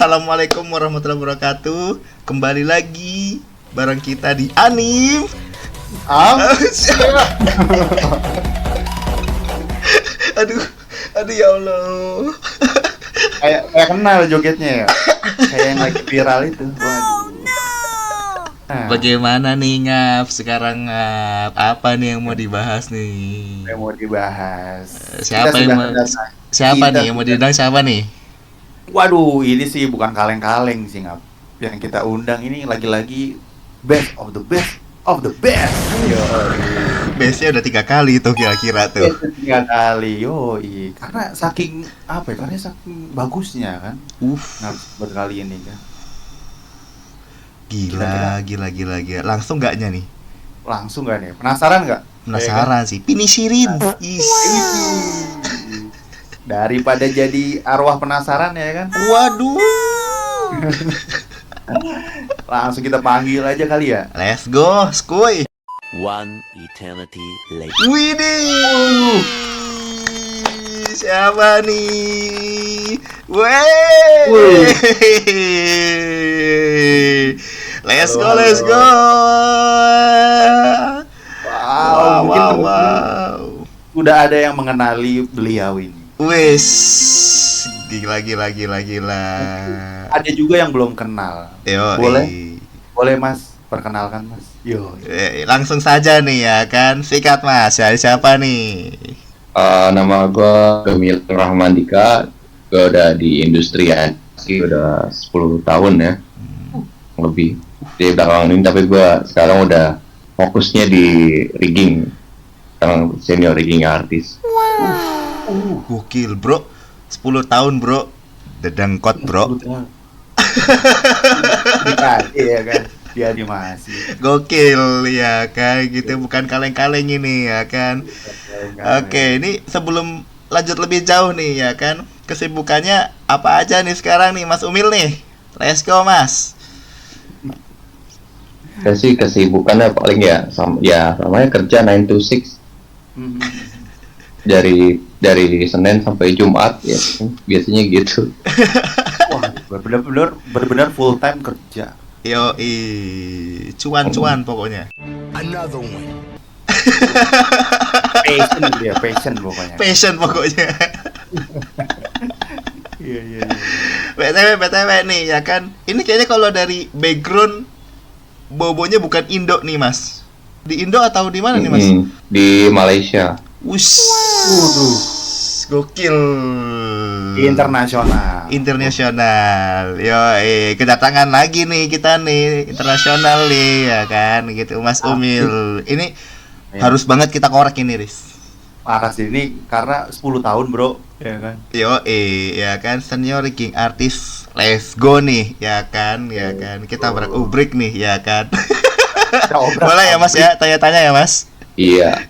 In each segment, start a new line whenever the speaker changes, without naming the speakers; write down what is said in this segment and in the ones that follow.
Assalamualaikum warahmatullahi wabarakatuh. Kembali lagi bareng kita di Anim. Aduh ya Allah.
Kayak kenal jogetnya ya. Kayak yang lagi viral itu.
Bagaimana nih Ngap sekarang Ngap? Apa nih yang mau dibahas nih?
Yang mau dibahas.
Siapa nih yang mau diundang siapa nih?
Waduh, ini sih bukan kaleng-kaleng sih Ngap. Yang kita undang ini lagi-lagi best of the best of the best.
Bestnya udah 3 kali tuh kira-kira tuh.
3 kali, yoi. Karena saking apa ya? Karena saking bagusnya kan. Ngap berkali ini kan.
Gila. Langsung gaknya nih?
Langsung gak nih? Penasaran gak?
Penasaran sih. Pinisirin.
Daripada jadi arwah penasaran ya kan?
Waduh.
Langsung kita panggil aja kali ya.
Let's go, skuy.
One eternity later.
Widih. Siapa nih? Wey. Let's go. Wow.
Udah ada yang mengenali beliau ini.
Wes, gila.
Ada juga yang belum kenal.
Yo,
boleh Mas, perkenalkan Mas. Yo.
Langsung saja nih ya kan, sikat Mas. Siapa nih?
Nama gue Gemil Rahmandika. Gue udah di industri ya, udah 10 tahun ya, lebih di belakang ini. Tapi gue sekarang udah fokusnya di rigging, sekarang senior rigging artis.
Gokil bro, 10 tahun bro, dedengkot bro.
Iya kan, dia animasi.
Gokil ya kan, gitu bukan kaleng-kaleng ini ya kan. Oke, ini sebelum lanjut lebih jauh nih ya kan, kesibukannya apa aja nih sekarang nih Mas Umil nih? Let's go Mas.
Saya sih kesibukannya paling ya namanya kerja 9 to 6. Dari Senin sampai Jumat ya, biasanya gitu.
Wah, benar-benar full time kerja.
Yo, cuan pokoknya.
Another one.
Passion pokoknya. Iya.
BTW nih ya kan. Ini kayaknya kalau dari background bobonya bukan Indo nih Mas. Di Indo atau di mana nih Mas?
Di Malaysia.
Gokil.
Internasional.
Yo, kedatangan lagi nih kita nih internasional nih ya kan gitu Mas Umil. Ini harus banget kita korek ini, Riz.
Parah sih ini karena 10 tahun, Bro. Ya kan.
Yo, ya kan senior rigging artis. Let's go nih, ya kan. Kita break nih, ya kan. Boleh ya Mas ya, tanya-tanya ya Mas.
Iya.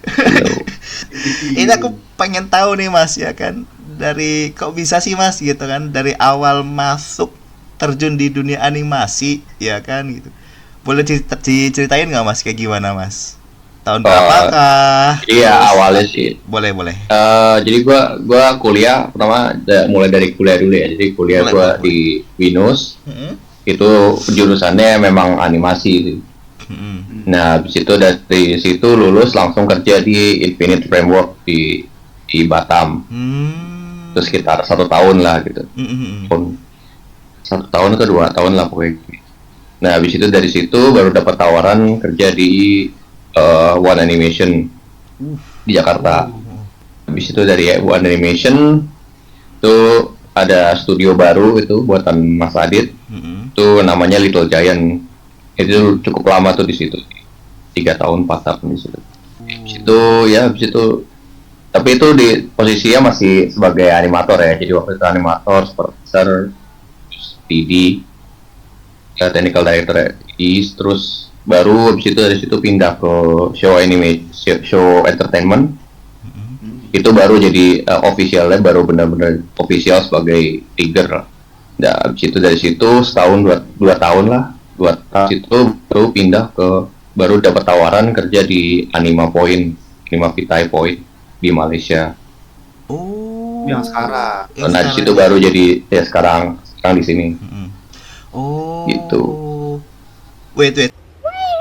Ini aku pengen tahu nih Mas ya kan, dari kok bisa sih Mas gitu kan, dari awal masuk terjun di dunia animasi ya kan gitu. Boleh diceritain nggak Mas kayak gimana Mas? Tahun berapakah?
Iya awalnya sih.
Boleh.
Jadi gua kuliah pertama mulai dari kuliah dulu ya. Jadi kuliah gua di Winus. Itu jurusannya memang animasi. Nah, habis itu dari situ lulus langsung kerja di Infinite Framework di Batam. Terus sekitar 1 tahun lah gitu. 1 tahun ke 2 tahun lah pokoknya. Nah, habis itu dari situ baru dapat tawaran kerja di One Animation di Jakarta. Habis itu dari One Animation itu ada studio baru itu buatan Mas Adit. Itu namanya Little Giant. Itu cukup lama tuh di situ. 3 tahun 4 tahun di situ. Habis itu tapi itu di posisinya masih sebagai animator ya. Jadi waktu itu animator, supervisor, TD, technical director ya. Terus baru habis itu dari situ pindah ke show entertainment. Itu baru jadi officialnya, baru benar-benar official sebagai rigger. Nah, habis itu dari situ setahun 2 tahun lah. 2 tahun itu baru pindah baru dapat tawaran kerja di Anima Vitai Point di Malaysia.
Yang sekarang.
Nah di situ baru jadi ya sekarang di sini.
Oh.
Gitu.
Wait.
Wait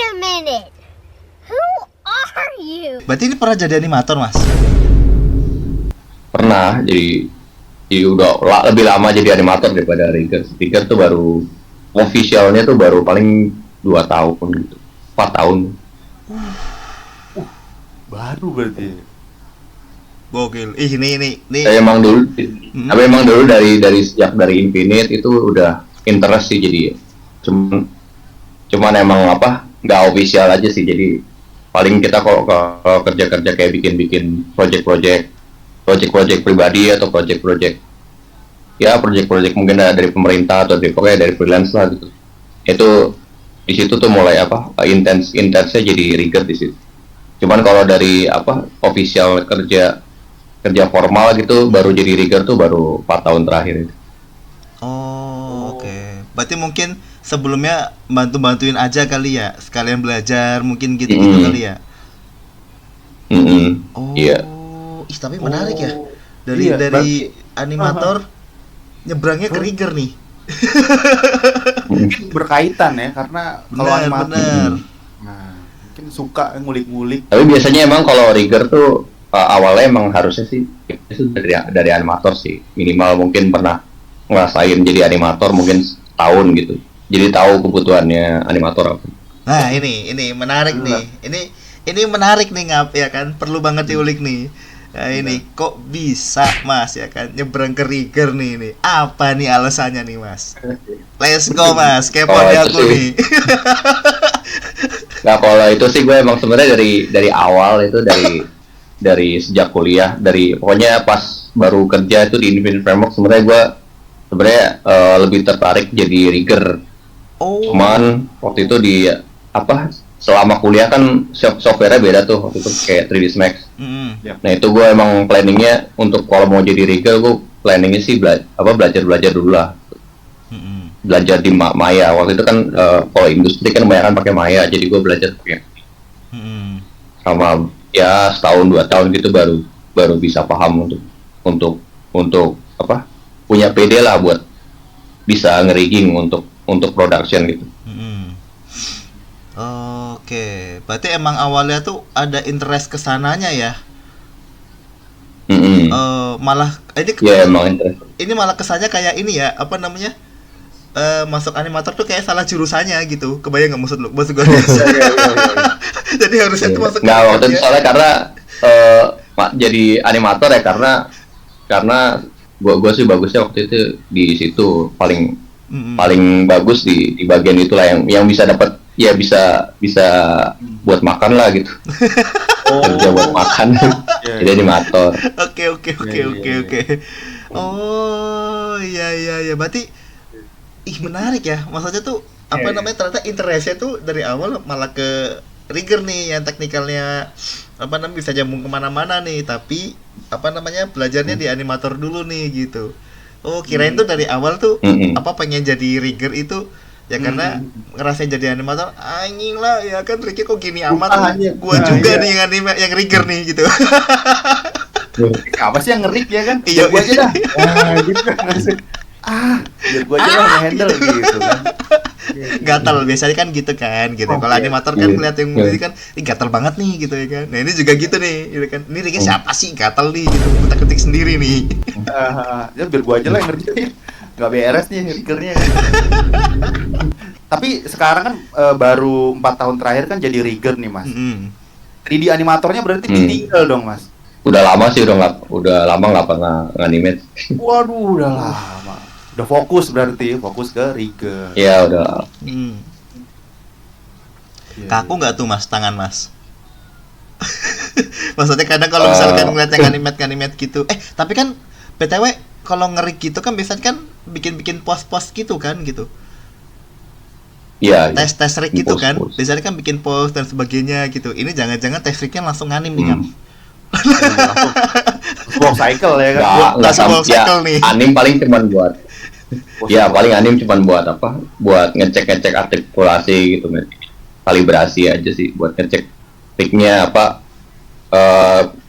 a minute. Who are you?
Berarti ini pernah jadi animator, Mas?
Pernah jadi udah lebih lama jadi animator daripada Rigger. Rigger tuh baru officialnya tuh baru paling 2 tahun gitu, 4 tahun.
Baru berarti.
Gokil. Ini.
Saya emang dulu, tapi emang dulu dari sejak dari Infinite itu udah interest sih, jadi cuman emang nggak official aja sih. Jadi paling kita kalau kerja kayak bikin project pribadi atau project mungkin dari pemerintah atau pokoknya dari freelance lah gitu. Itu di situ tuh mulai intensnya jadi Rigger di situ. Cuman kalau dari official kerja formal gitu baru jadi Rigger tuh baru 4 tahun terakhir itu.
Oh, oke. Berarti mungkin sebelumnya bantuin aja kali ya, sekalian belajar mungkin gitu kali ya. Oh.
Iya.
Ih, tapi menarik ya.
Iya,
Dari animator nyebrangnya ke Rigger nih.
Mungkin berkaitan ya, karena kalau animator
Bener.
nah, mungkin suka ngulik-ngulik.
Tapi biasanya emang kalau Rigger tuh awalnya emang harusnya sih itu dari animator sih, minimal mungkin pernah ngerasain jadi animator mungkin setahun gitu, jadi tahu kebutuhannya animator apa.
Nah, ini menarik nih. Ini menarik nih, Ngap, ya kan? Perlu banget diulik nih. Nah, ini kok bisa, Mas, ya kan? Nyebrang ke Rigger nih ini. Apa nih alasannya nih, Mas? Let's go, Mas. Kepo
Oh,
aku
itu sih.
nih.
Nah kalau itu sih gue emang sebenarnya dari awal itu dari sejak kuliah, dari pokoknya pas baru kerja itu di Infinite Framework sebenarnya gue lebih tertarik jadi Rigger.
Oh.
Cuman waktu itu selama kuliah kan software-nya beda tuh, waktu itu kayak 3ds Max. Nah itu gue emang planningnya untuk kalau mau jadi Rigger, gue planningnya sih belajar dulu lah, belajar di Maya. Waktu itu kan kalau industri kan banyak kan pakai Maya, jadi gue belajar pakai sama ya setahun 2 tahun gitu baru bisa paham untuk punya PD lah buat bisa ngerigging untuk production gitu.
Oke, berarti emang awalnya tuh ada interest kesananya ya. Malah ini malah kesannya kayak ini ya, apa namanya, masuk animator tuh kayak salah jurusannya gitu. Kebayang nggak maksud gue? Jadi harusnya tuh masuk.
Nggak, waktu itu soalnya karena jadi animator ya karena gue sih bagusnya waktu itu di situ paling bagus di bagian itulah yang bisa dapat ya bisa buat makan lah gitu. Kerja buat makan. Jadi animator.
Oke. Oh, iya. Berarti menarik ya. Maksudnya tuh namanya, ternyata interestnya tuh dari awal malah ke Rigger nih, yang teknikalnya bisa nyambung kemana-mana nih, tapi belajarnya di animator dulu nih gitu. Oh, kirain tuh dari awal tuh pengen jadi Rigger itu ya karena ngerasain jadi animator, anjing lah ya kan, Ricky kok gini amat, gua juga nih yang Rigger nih gitu.
Apa sih yang ngerik ya kan?
Iya,
gua aja dah. Gitu kan. Biar gua aja lah handle gitu kan.
Gatal biasanya kan gitu kan gitu. Kalau animator kan ngeliat yang ini kan, gatal banget nih gitu ya kan. Nah, ini juga gitu nih, gitu kan. Ini Ricky siapa sih gatal nih gitu. Kita ketik sendiri nih.
Ya biar gua aja lah yang ngerjain. Nggak beres nih Riggernya. Tapi sekarang kan baru 4 tahun terakhir kan jadi Rigger nih, Mas. 3D animatornya berarti ditinggal dong, Mas.
Udah lama sih, udah lama nggak pernah nganimate.
Waduh, udah lama. Udah fokus ke Rigger.
Iya, udah.
Kaku nggak tuh, Mas, tangan Mas? Maksudnya kadang kalau misalkan ngeliat yang animate gitu. Tapi kan BTW kalau ngerik gitu kan biasanya kan bikin pos-pos gitu kan gitu.
Iya.
Tes rig gitu kan. Biasanya kan bikin pos dan sebagainya gitu. Ini jangan-jangan tes rignya langsung nganim nih kan.
Walk cycle ya kan.
Langsung walk cycle nih.
Anim paling cuman buat paling anim cuman buat buat ngecek artikulasi gitu, kalibrasi aja sih, buat ngecek rignya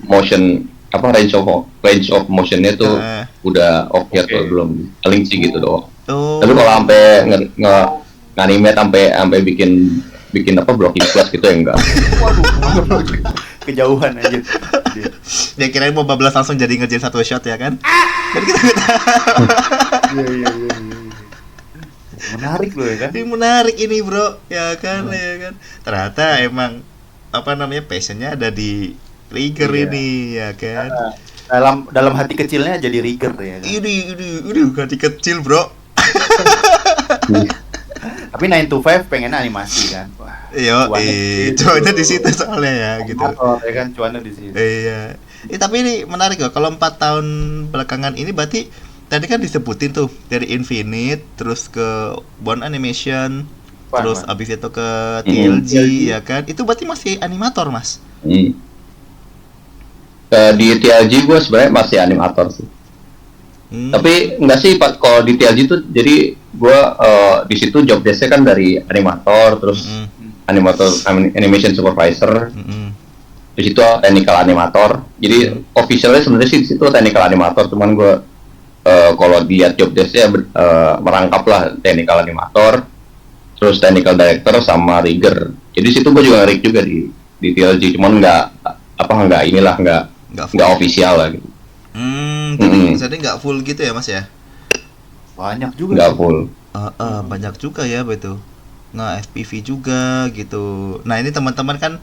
motion range of motionnya tuh udah oke atau belum, paling sih gitu doang.
Oh.
Tapi kalau sampai nge-animate sampai bikin apa blocking class gitu ya enggak.
Waduh, kejauhan aja.
Dia kirain mau bablas langsung jadi ngerjain satu shot ya kan? Jadi kita
Iya. Menarik loh ya kan.
ini menarik ini bro, ya kan, ya kan. Ternyata emang apa namanya passionnya ada di Rigger
Iya.
ini, ya kan.
Dalam hati kecilnya jadi Rigger ya kan.
Ini ganti kecil bro.
Tapi 9 to 5 pengennya animasi kan. Wah.
Yo, cuannya di situ soalnya ya gitu.
Animator, ya kan cuannya di situ.
Iya. Tapi ini menarik loh. Kalau 4 tahun belakangan ini berarti tadi kan disebutin tuh dari Infinite terus ke Bond Animation,
Wah,
terus
wah.
abis itu ke TLG ya kan. Itu berarti masih animator, Mas.
Di TLG gue sebenarnya masih animator sih. Tapi enggak sih Pak, kalau di TLG tuh jadi gue di situ job desk-nya kan dari animator, terus animator animation supervisor, di situ technical animator. Jadi officialnya sebenarnya sih di situ technical animator, cuman gue kalau dilihat job desk-nya merangkap lah technical animator, terus technical director sama rigger. Jadi situ gue juga nge-rig juga di TLG, cuman nggak official lah gitu.
Jadi nggak full gitu ya Mas ya?
Banyak juga.
Nggak
sih.
full.
Banyak juga ya betul. FPV juga gitu. Nah ini teman-teman kan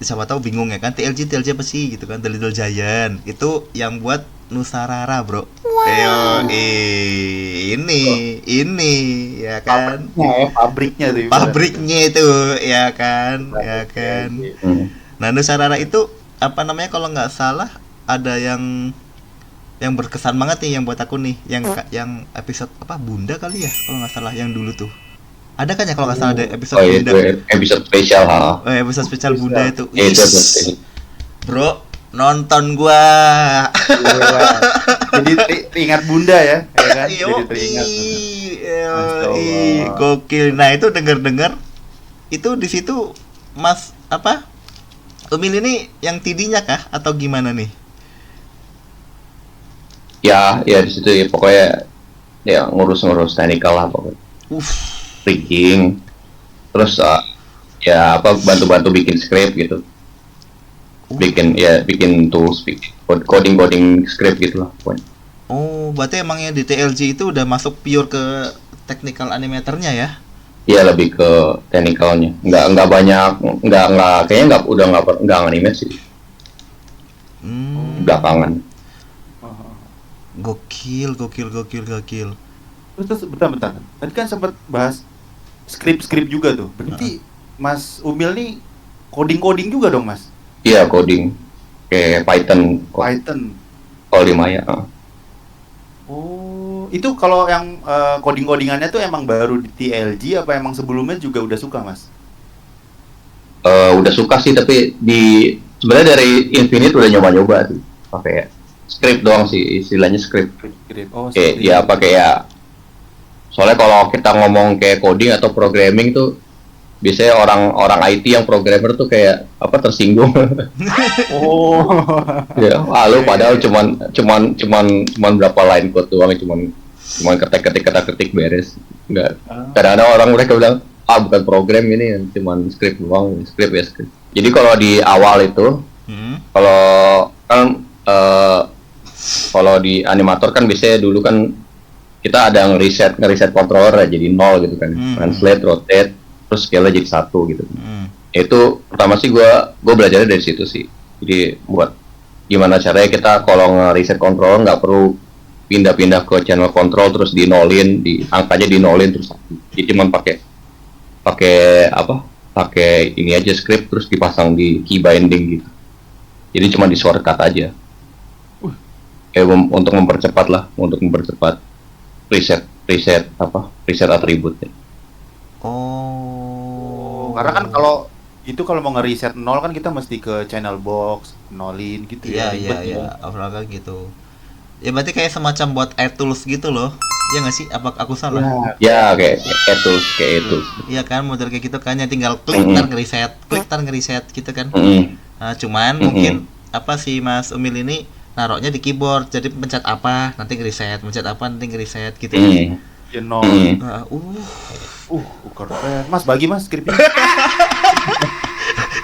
siapa tahu bingung ya kan, TLG apa sih gitu kan, The Little Giant itu yang buat Nusarara bro. Ini ya kan,
Pabriknya tuh.
pabriknya itu ya kan, ya kan. Nah Nusarara itu apa namanya kalau nggak salah ada yang berkesan banget nih yang buat aku nih, yang episode apa Bunda kali ya kalau nggak salah yang dulu tuh. Ada kan ya kalau nggak salah ada episode
Oh iya,
Bunda.
itu episode spesial ha.
Episode spesial Bunda itu.
Itu
Wis, bro, nonton gua.
Jadi teringat Bunda ya, ya kan?
Yo,
Jadi teringat. Astagfirullah.
gokil. Nah itu dengar itu di situ Mas apa? Umil ini yang tidinya kah atau gimana nih?
Ya di situ ya pokoknya ya ngurus technical lah pokoknya. Rigging, terus ya apa bantu bikin script gitu, bikin tools, coding script gitu lah pokoknya.
Oh, berarti emangnya di TLG itu udah masuk pure ke technical animatornya ya?
Iya lebih ke technicalnya, nggak banyak, kayaknya nggak animate sih belakangan.
Gokil.
Terus bentar. Tadi kan sempat bahas skrip juga tuh. Berarti Mas Umil nih coding juga dong, Mas?
Iya coding kayak Python kalau di Maya.
Oh, itu kalau yang codingannya tuh emang baru di TLG apa emang sebelumnya juga udah suka, Mas?
Udah suka sih, tapi sebenarnya dari Infinite udah nyoba sih pakai script doang sih, istilahnya script.
Oh,
kayak soalnya kalau kita ngomong kayak coding atau programming tuh biasanya orang IT yang programmer tuh kayak apa tersinggung.
Oh.
Ya, lu padahal cuman berapa line code doang, cuman ketik beres. Enggak. Kadang-kadang orang mereka bilang, bukan program ini, cuman script doang, script. Jadi kalau di awal itu kalau di animator kan biasanya dulu kan kita ada ngeriset controller jadi 0 gitu kan, translate, rotate, terus scale jadi 1 gitu. Itu pertama sih gue belajarnya dari situ sih. Jadi buat gimana caranya kita kalau ngeriset controller nggak perlu pindah-pindah ke channel control terus dinolin, angkanya dinolin terus. Jadi cuma pakai ini aja script terus dipasang di key binding gitu. Jadi cuma di shortcut aja. Untuk mempercepat preset atributnya.
Oh.
Karena kan kalau mau nge-reset 0 kan kita mesti ke channel box, nolin gitu ya.
Iya. Apalagi gitu. Ya berarti kayak semacam buat tools gitu loh. Ya nggak sih? Apa aku salah?
Ya kayak tools.
Iya kan, model kayak gitu kan, tinggal klik tar nge-reset gitu kan. Nah, cuman mungkin apa sih Mas Umil ini naroknya di keyboard, jadi pencet apa nanti nge-reset gitu.
Ya no.
Nah,
Keren. Mas bagi Mas skripnya.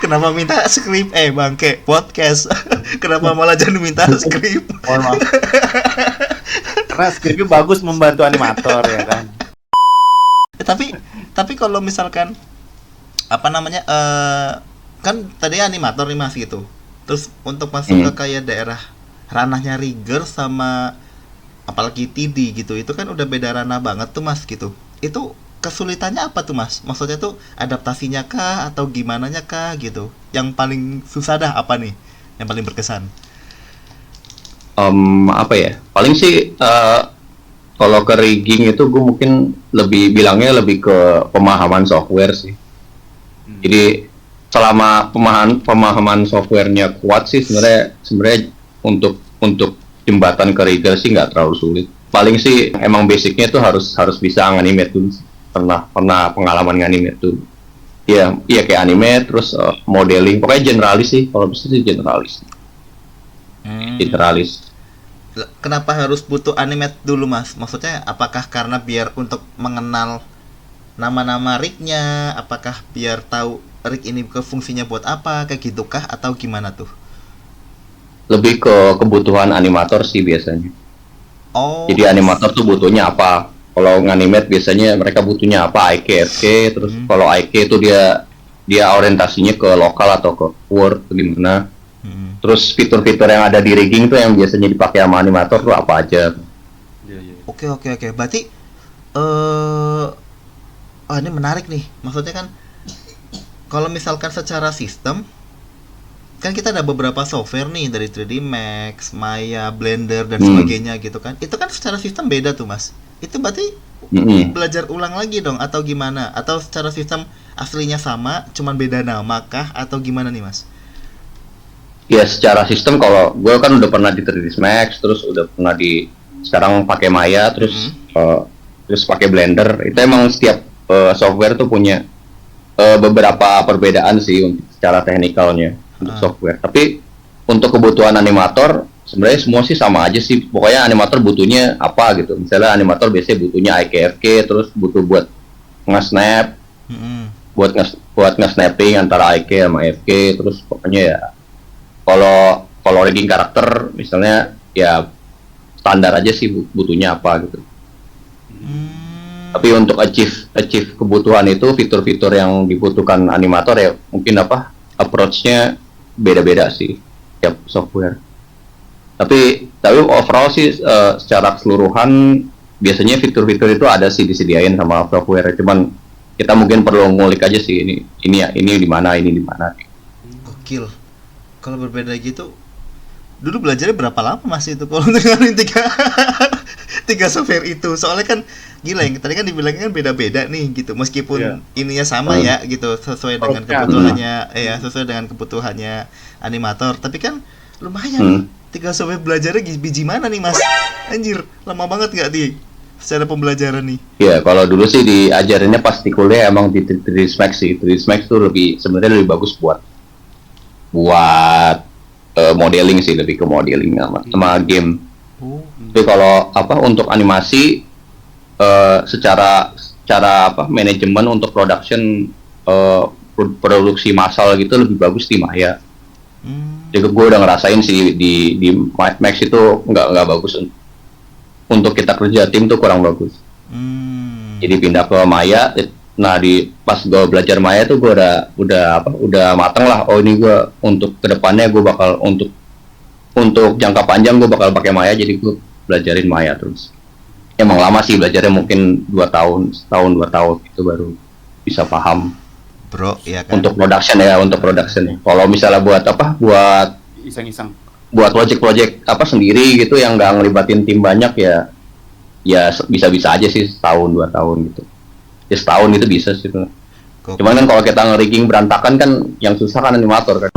kenapa minta skrip? Bangke, podcast. Kenapa malah jangan minta skrip?
Mohon maaf. Karena skripnya bagus membantu animator ya kan.
Tapi kalau misalkan apa namanya kan tadi animator nih Mas gitu. Terus untuk masuk ke kayak daerah ranahnya rigger sama apalagi TD gitu, itu kan udah beda ranah banget tuh Mas gitu. Itu kesulitannya apa tuh Mas? Maksudnya tuh adaptasinya kah atau gimana nya kah gitu? Yang paling susah dah apa nih? Yang paling berkesan?
Apa ya? Paling sih kalau ke rigging itu gue mungkin bilangnya lebih ke pemahaman software sih. Jadi selama pemahaman softwarenya kuat sih sebenarnya untuk jembatan ke rigger sih nggak terlalu sulit. Paling sih emang basicnya tuh harus bisa nganimate dulu. Pernah pengalaman nganimate dulu. Iya kayak anime, terus modeling, pokoknya generalis sih. Kalau bisa sih generalis. Generalis.
Kenapa harus butuh animate dulu Mas? Maksudnya apakah karena biar untuk mengenal nama-nama rig-nya, apakah biar tahu rig ini ke fungsinya buat apa, kayak gitu kah atau gimana tuh?
Lebih ke kebutuhan animator sih biasanya.
Oh.
Jadi animator tuh butuhnya apa? Kalau nganimate biasanya mereka butuhnya apa? IK, FK, terus kalau IK itu dia orientasinya ke lokal atau ke Word gimana? Terus fitur-fitur yang ada di rigging tuh yang biasanya dipakai sama animator tuh apa aja?
Oke. Berarti ini menarik nih. Maksudnya kan kalau misalkan secara sistem kan kita ada beberapa software nih dari 3D Max, Maya, Blender dan sebagainya gitu kan. Itu kan secara sistem beda tuh Mas. Itu berarti belajar ulang lagi dong atau gimana? Atau secara sistem aslinya sama, cuman beda nama kah atau gimana nih Mas?
Ya secara sistem kalau gue kan udah pernah di 3D Max, terus udah pernah sekarang pakai Maya, terus pakai Blender. Itu emang setiap software tuh punya beberapa perbedaan sih untuk secara teknikalnya untuk software. Tapi untuk kebutuhan animator sebenarnya semua sih sama aja sih. Pokoknya animator butuhnya apa gitu. Misalnya animator biasanya butuhnya IKFK, terus butuh buat nge-snap, buat nge-snapping antara IK sama FK, terus pokoknya ya kalau rigging karakter misalnya ya standar aja sih butuhnya apa gitu. Tapi untuk achieve kebutuhan itu fitur-fitur yang dibutuhkan animator ya mungkin approach-nya beda-beda sih tiap software. Tapi overall sih secara keseluruhan biasanya fitur-fitur itu ada sih disediain sama software. Cuman kita mungkin perlu ngulik aja sih ini di mana.
Gokil. Kalau berbeda gitu, dulu belajarnya berapa lama Mas itu kalau dengerin tiga software itu? Soalnya kan gila yang tadi kan dibilangnya kan beda-beda nih gitu, meskipun ininya sama ya gitu, sesuai dengan kebutuhannya sesuai dengan kebutuhannya animator, tapi kan lumayan tiga software belajarnya biji mana nih Mas? Anjir, lama banget nggak di secara pembelajaran nih?
Ya kalau dulu sih diajarinnya pas di kuliah emang di 3D Max sih. 3D Max tuh sebenarnya lebih bagus buat modeling sih, lebih ke modeling sama game. Tapi kalau untuk animasi secara manajemen untuk produksi massal gitu lebih bagus di Maya. Jadi gue udah ngerasain sih di Max itu nggak bagus untuk kita kerja tim tuh kurang bagus. Jadi pindah ke Maya. Nah pas gue belajar Maya tuh gue udah mateng lah. Oh ini gue untuk kedepannya gue bakal untuk jangka panjang gue bakal pakai Maya, jadi gue belajarin Maya terus. Emang lama sih belajarnya, mungkin 2 tahun itu baru bisa paham.
Bro, ya kan.
Untuk production ya. Kalau misalnya buat
iseng-iseng.
Buat project sendiri gitu yang nggak ngelibatin tim banyak ya bisa-bisa aja sih 1-2 tahun gitu. Ya setahun itu bisa sih. Cuman kan kalau kita nge-rigging berantakan kan yang susah kan animator kan.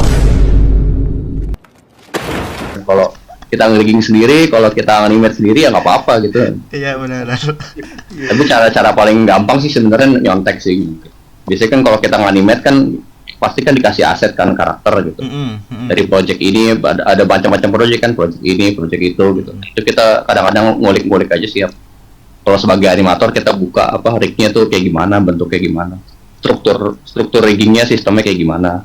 Kalau kita nge-rigging sendiri, kalau kita animate sendiri ya nggak apa-apa gitu.
Iya benar.
Tapi cara paling gampang sih sebenarnya nyontek sih gitu. Biasanya kan kalau kita nge-animate kan pasti kan dikasih aset kan karakter gitu. Dari project ini ada macam-macam project kan, project ini, project itu gitu. Itu kita kadang-kadang ngulik-ngulik aja sih. kalau sebagai animator kita buka apa rignya tuh kayak gimana, bentuknya gimana, struktur riggingnya, sistemnya kayak gimana.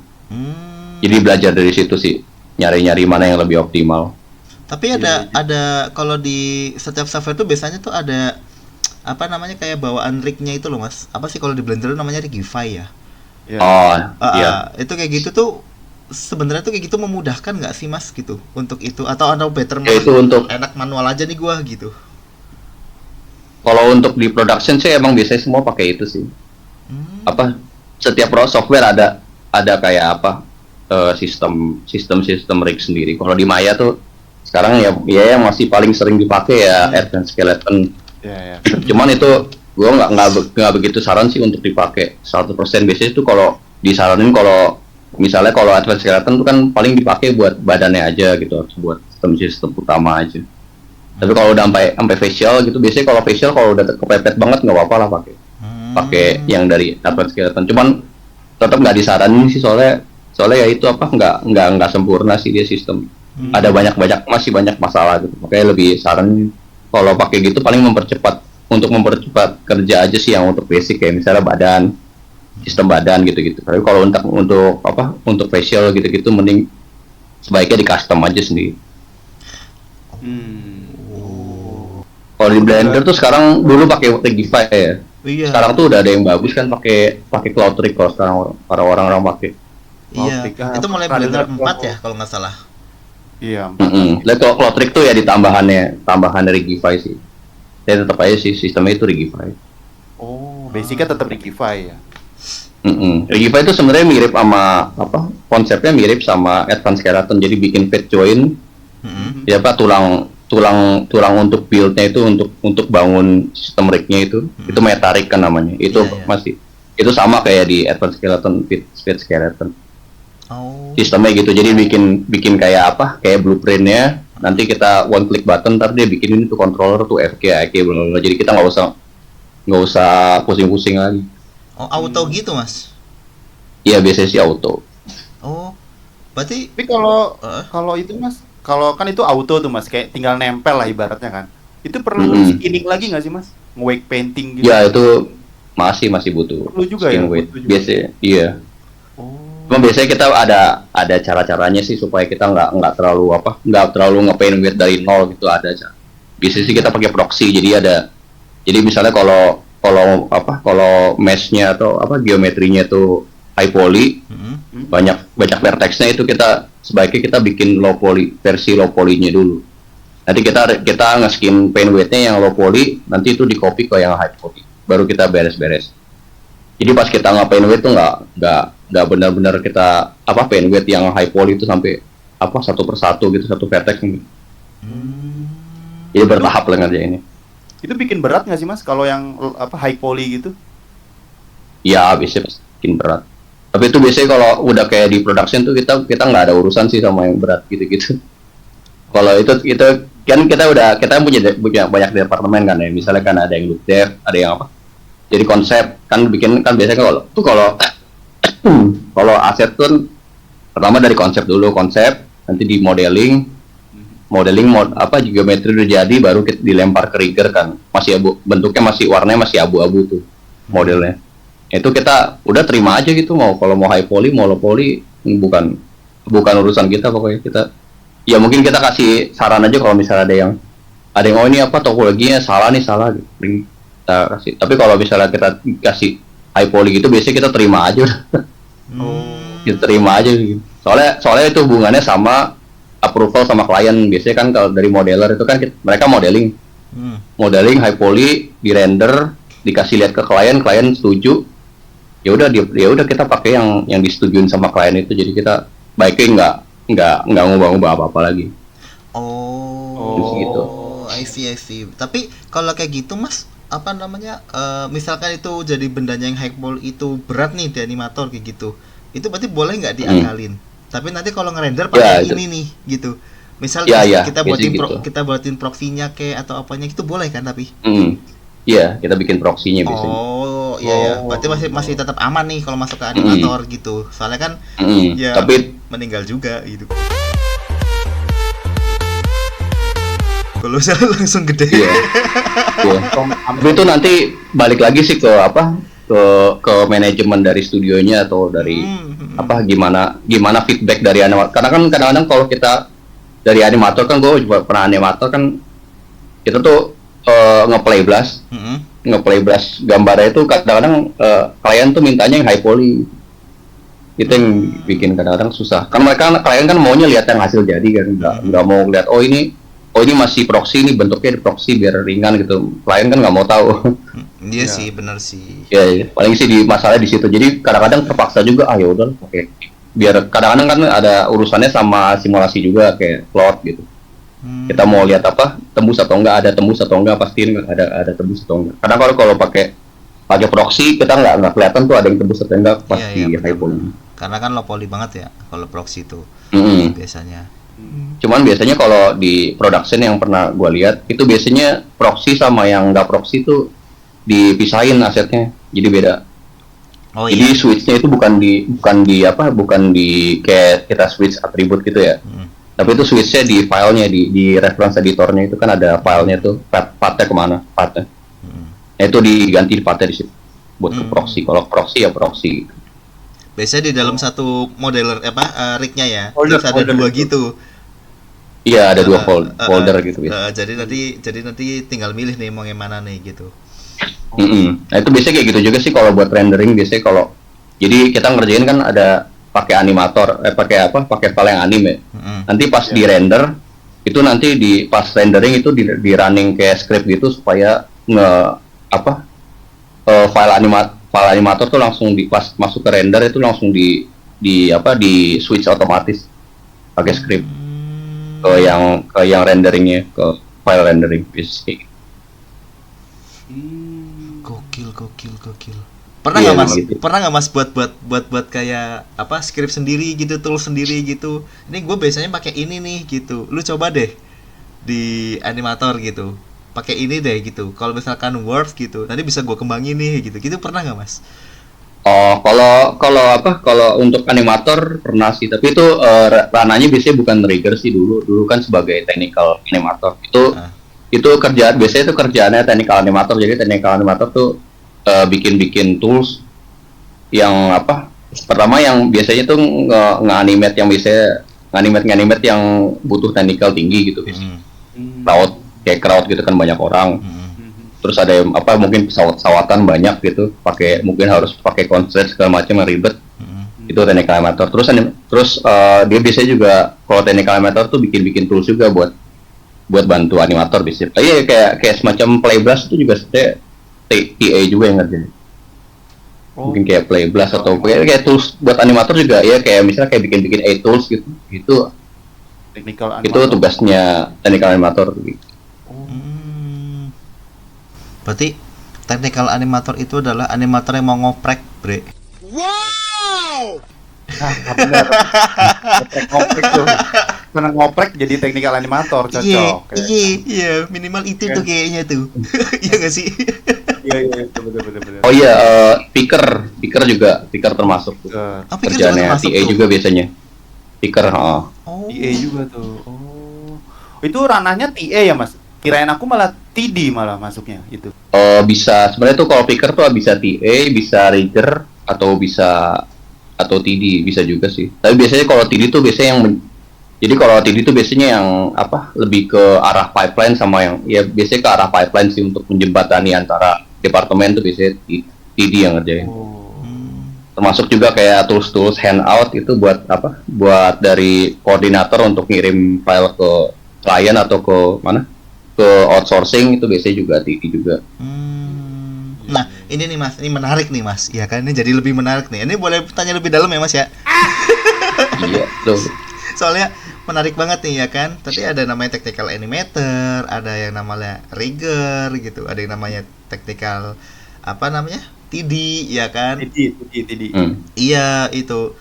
Jadi belajar dari situ sih, nyari-nyari mana yang lebih optimal.
Tapi ada kalau di setiap software tuh biasanya tuh ada apa namanya kayak bawaan rignya itu loh mas. Apa sih kalau di Blender namanya Rigify ya?
Iya.
Oh iya.
Itu kayak gitu tuh sebenarnya tuh kayak gitu memudahkan nggak sih mas gitu untuk itu atau ada better
Ya, itu untuk
enak manual aja nih gua gitu.
kalau untuk di production sih emang biasanya semua pakai itu sih. Apa setiap software ada kayak apa sistem rig sendiri. Kalau di Maya tuh sekarang ya yang masih paling sering dipakai ya Advanced Skeleton.
Ya.
Cuman itu gua nggak begitu saran sih untuk dipakai 100%. Biasanya itu kalau disaranin kalau misalnya kalau Advanced Skeleton itu kan paling dipakai buat badannya aja gitu, buat sistem utama aja. Tapi kalau udah sampai facial gitu, biasanya kalau facial kalau udah kepepet banget nggak apa-apa lah pakai yang dari Advanced Skeleton. Cuman tetap nggak disaranin sih soalnya ya itu apa nggak sempurna sih dia sistem. Ada masih banyak masalah gitu. Makanya lebih saran kalau pakai gitu paling mempercepat kerja aja sih yang untuk basic kayak misalnya badan, sistem badan gitu-gitu. Tapi kalau untuk facial gitu-gitu mending sebaiknya di custom aja sendiri. Kalau di Blender tuh sekarang dulu pakai Rigify ya.
Iya.
Sekarang tuh udah ada yang bagus kan pakai Cloud Rig kalau sekarang para orang-orang pakai.
Iya. Itu mulai Blender 4 ya kalau nggak salah.
Iya.
Lihat kalau Cloud Rig tuh ya di tambahan Rigify sih. Saya tetap aja sih sistemnya itu Rigify.
Oh, basicnya tetap Rigify ya.
Rigify itu sebenarnya mirip sama konsepnya mirip sama Advanced Skeleton. Jadi bikin pet joint. Ya apa tulang untuk build-nya itu untuk bangun sistem rig-nya itu metarik kan namanya. Itu masih itu sama kayak di Advanced Skeleton, Pit Skeleton. Sistemnya gitu. Jadi bikin kayak kayak blueprint-nya. Nanti kita one click button, ntar dia bikinin tuh controller tuh FK, bla. Jadi kita nggak usah pusing-pusing lagi.
Oh, auto gitu mas?
Iya biasanya sih auto.
Oh, berarti.
Tapi kalau itu mas, kalau kan itu auto tuh mas, kayak tinggal nempel lah ibaratnya kan. Itu perlu skinning lagi nggak sih mas? Nge-wake painting gitu?
Ya itu masih butuh.
Perlu juga
skin
ya?
weight.
Butuh juga.
Biasanya, iya. Cuma biasanya kita ada cara-caranya sih supaya kita nggak terlalu nge-paint weight dari nol gitu ada. Biasanya sih kita pakai proxy, jadi misalnya kalau mesh-nya atau geometrinya tuh high poly, banyak vertex-nya itu sebaiknya kita bikin versi low poly-nya dulu. Nanti kita nge-skin paint weight-nya yang low poly, nanti itu di-copy ke yang high poly. Baru kita beres-beres. Jadi pas kita nge-paint weight tuh nggak benar-benar kita paint weight yang high poly itu sampai satu persatu gitu, satu vertex gitu. Jadi bertahap lah ngerjainnya.
Itu bikin berat nggak sih mas kalau yang high poly gitu?
Ya biasanya bikin berat. Tapi itu biasanya kalau udah kayak di production tuh kita nggak ada urusan sih sama yang berat gitu. Kalau itu kan kita punya banyak departemen kan ya. Misalnya kan ada yang look dev, ada yang jadi konsep kan biasanya kalau aset tuh pertama dari konsep nanti di modeling geometri udah jadi baru kita dilempar ke rigger kan, masih bentuknya warnanya masih abu-abu tuh modelnya. Itu kita udah terima aja gitu, mau high poly mau low poly bukan urusan kita. Pokoknya kita ya mungkin kita kasih saran aja kalau misalnya ada yang oh ini topologinya salah gitu. Kita kasih. Tapi kalau misalnya kita kasih high poly gitu biasanya kita terima aja. Kita terima aja gitu. Soalnya itu hubungannya sama approval sama klien. Biasanya kan kalau dari modeler itu kan mereka modeling high poly, di render, dikasih lihat ke klien setuju. Ya udah kita pakai yang disetujuin sama klien itu. Jadi kita baiknya nggak ngubah-ngubah apa-apa lagi. Gitu.
I see. Tapi kalau kayak gitu mas, misalkan itu jadi bendanya yang high poly itu berat nih di animator kayak gitu, itu berarti boleh nggak diakalin? Tapi nanti kalau ngerender pakai ini nih gitu, misal kita buatin proxy-nya atau apanya itu boleh kan? Tapi
iya kita bikin proxy-nya biasanya.
Berarti masih tetap aman nih kalau masuk ke animator gitu, soalnya kan tapi meninggal juga gitu. Kalau misalnya langsung gede.
Iya. Iya. Tapi itu nanti balik lagi sih ke apa? Ke manajemen dari studionya atau dari apa gimana feedback dari animator. Karena kan kadang-kadang kalau kita dari animator kan, gue juga pernah animator kan, kita tuh nge-play blast gambarnya itu kadang-kadang klien tuh mintanya yang high poly. Itu yang bikin kadang-kadang susah. Kan klien kan maunya lihat yang hasil jadi kan, nggak mau lihat oh ini masih proxy, ini bentuknya di proxy biar ringan gitu. Klien kan nggak mau tahu.
Iya sih, benar sih.
Ya, paling sih di masalah di situ. Jadi kadang-kadang terpaksa juga ya udah oke. Biar kadang-kadang kan ada urusannya sama simulasi juga kayak plot gitu. Kita mau lihat apa, tembus atau enggak, ada tembus atau enggak, pastiin ada tembus atau enggak. Kadang kalau pakai proxy kita nggak kelihatan tuh ada yang tembus atau enggak pasti high poly.
Karena kan low poly banget ya kalau proxy itu biasanya.
Cuman biasanya kalau di production yang pernah gue lihat itu biasanya proxy sama yang nggak proxy itu dipisahin asetnya, jadi beda.
Oh,
jadi switchnya itu bukan di kayak kita switch atribut gitu ya. Tapi itu switchnya di filenya di reference editornya itu kan ada filenya tuh pathnya kemana pathnya. Nah, itu diganti pathnya di situ buat ke proxy. Kalau proxy ya proxy.
Biasanya di dalam satu modeler rig-nya ya, terus ada dua gitu.
Iya, ada dua folder gitu.
Jadi nanti tinggal milih nih mau yang mana nih gitu.
Nah itu biasanya kayak gitu juga sih kalau buat rendering. Biasanya kalau jadi kita ngerjain kan ada pakai animator, pakai file yang anime. Nanti pas di render itu nanti pas rendering itu di running kayak script gitu supaya file animator tuh langsung pas masuk ke render itu langsung di switch otomatis pakai script ke yang renderingnya, ke file rendering biasanya. Gokil.
Pernah nggak mas? Gitu. Pernah nggak mas buat kayak script sendiri gitu, tools sendiri gitu? Ini gue biasanya pakai ini nih gitu. Lu coba deh di animator gitu. Pakai ini deh gitu. Kalau misalkan works gitu, nanti bisa gue kembangin nih gitu. Gitu pernah nggak mas?
Oh, kalau untuk animator pernah sih, tapi itu ranahnya biasanya bukan trigger sih dulu kan sebagai technical animator. Itu biasanya itu kerjaannya technical animator. Jadi technical animator tuh bikin tools yang pertama yang biasanya tuh nge-animate yang biasanya nge-animate yang butuh technical tinggi gitu biasanya. Crowd gitu kan banyak orang. Terus ada yang mungkin pesawat-pesawatan banyak gitu, mungkin harus pakai constraint segala macam yang ribet. Itu technical animator. Terus dia biasanya juga kalau technical animator tuh bikin tools juga buat bantu animator biasanya. Iya kayak semacam Playblast itu juga TA juga yang ngerjain. Mungkin kayak Playblast atau kayak tools buat animator juga ya, kayak misalnya kayak bikin tools gitu. Itu technical animator. Itu tugasnya technical animator gitu.
Berarti technical animator itu adalah animator yang mau ngoprek, bre.
Wow. Nah, benar. Ngoprek tuh. Karena ngoprek jadi technical animator cocok.
Iya, minimal itu tuh kayaknya tuh. Iya nggak sih?
Iya, benar.
Oh iya, picker termasuk. Kerjaannya TA juga biasanya. Picker,
TA juga tuh. Oh. Itu ranahnya TA ya, Mas? Kirain aku malah TD malah masuknya itu.
Bisa sebenarnya tuh kalau picker tuh bisa TA, bisa rigger atau TD bisa juga sih. Tapi biasanya kalau TD tuh biasanya yang lebih ke arah pipeline sama yang biasanya ke arah pipeline sih untuk menjembatani antara departemen tuh biasanya TD yang ngerjain. Termasuk juga kayak tools handout itu buat dari koordinator untuk ngirim file ke klien atau ke outsourcing itu biasanya juga TD juga.
Nah, ini nih Mas, ini menarik nih Mas. Ya kan ini jadi lebih menarik nih. Ini boleh tanya lebih dalam ya Mas ya?
Iya, tuh.
Soalnya menarik banget nih ya kan. Tadi ada namanya technical animator, ada yang namanya rigger gitu, ada yang namanya technical TD ya kan?
TD.
Iya, itu.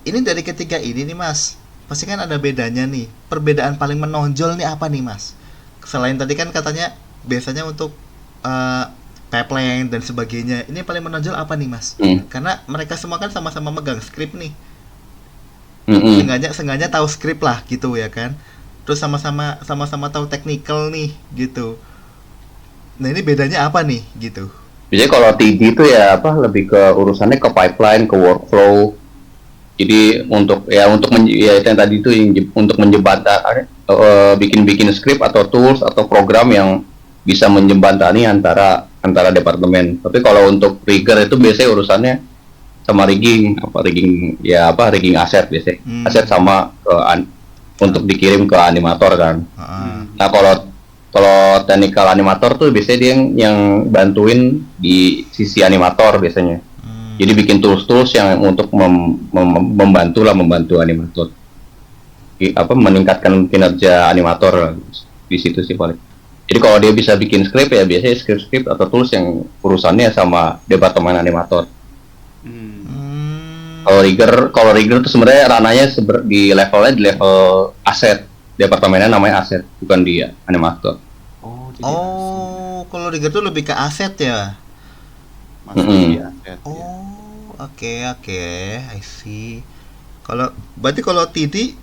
Ini dari ketiga ini nih Mas. Pasti kan ada bedanya nih. Perbedaan paling menonjol nih apa nih Mas? Selain tadi kan katanya biasanya untuk pipeline dan sebagainya, ini paling menonjol apa nih Mas? Karena mereka semua kan sama-sama megang skrip nih. Sengaja tahu skrip lah gitu ya kan. terus sama-sama tahu technical nih gitu. Nah ini bedanya apa nih gitu?
Biasanya kalau TD itu ya apa lebih ke urusannya ke pipeline, ke workflow. Jadi untuk ya itu yang tadi itu untuk menjembatani bikin script atau tools atau program yang bisa menjembatani antara departemen. Tapi kalau untuk rigger itu biasanya urusannya sama rigging aset biasanya. Aset sama untuk dikirim ke animator kan. Nah kalau technical animator tuh biasanya dia yang bantuin di sisi animator biasanya. Jadi bikin tools yang untuk membantu animator. Meningkatkan kinerja animator di situ sih paling. Jadi kalau dia bisa bikin script ya biasanya script atau tools yang urusannya sama departemen animator. Kalau rigger itu sebenarnya rananya di level aset, departemennya namanya aset, bukan dia animator.
Kalau rigger tuh lebih ke aset ya.
Maksudnya aset.
Oke, I see. Berarti kalau TD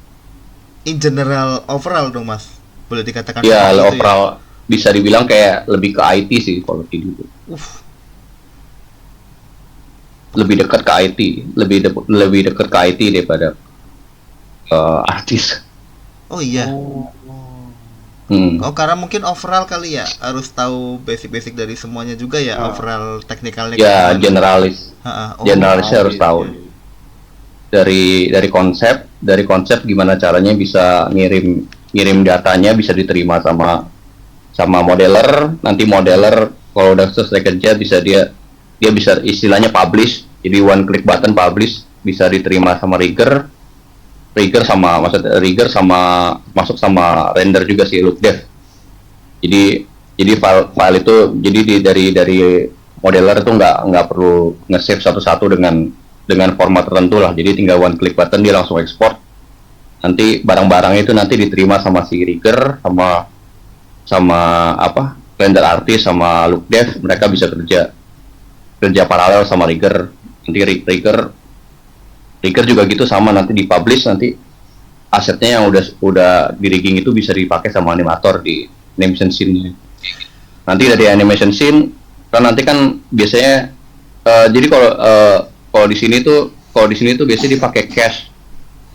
in general overall dong Mas, boleh dikatakan
ya
seperti itu
overall ya? Bisa dibilang kayak lebih ke IT sih kalau TD itu. Lebih dekat ke IT, lebih dekat ke IT daripada artis.
Oh iya. Karena mungkin overall kali ya, harus tahu basic dari semuanya juga ya, overall teknikalnya.
Ya, generalisnya harus tahu. Dari konsep gimana caranya bisa ngirim datanya bisa diterima sama modeler. Nanti modeler kalau udah selesai kerja bisa dia bisa istilahnya publish. Jadi one click button publish, bisa diterima sama rigger sama masuk sama render juga sih, look dev. Jadi file itu dari modeler itu nggak perlu nge-save satu-satu dengan format tertentu lah. Jadi tinggal one click button dia langsung ekspor. Nanti barang-barang itu nanti diterima sama si rigger sama render artist sama look dev, mereka bisa kerja paralel sama rigger. Nanti rigger juga gitu sama, nanti dipublish, nanti asetnya yang udah di rigging itu bisa dipakai sama animator di animation scene. Nanti dari animation scene nanti kan biasanya jadi kalau di sini tuh biasanya dipakai cache.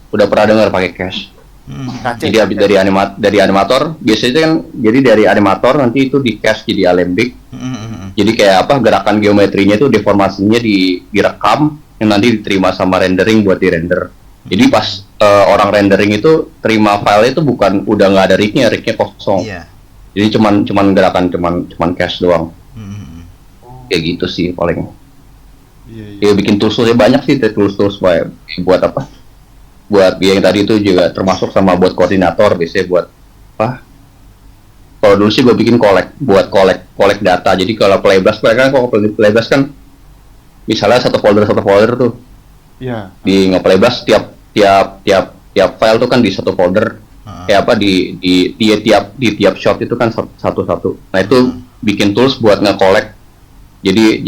Udah pernah dengar pakai cache? Jadi habis dari animator biasanya kan, jadi dari animator nanti itu di cache jadi Alembic. Jadi kayak gerakan geometrinya itu deformasinya direkam yang nanti diterima sama rendering buat di render. Jadi pas orang rendering itu terima file itu udah nggak ada rignya kosong. Jadi cuman gerakan cuman cache doang. Kayak gitu sih paling. Ya bikin toolsnya banyak sih, tools buat apa? Buat yang tadi itu juga termasuk sama buat koordinator, biasanya buat apa? Kalau dulu sih gue bikin collect data. Jadi kalau Playbus kan misalnya satu folder tuh.
Iya.
Di nge-Playbus tiap file tuh kan di satu folder. Kayak di tiap shot itu kan satu-satu. Nah itu bikin tools buat nge-collect. Jadi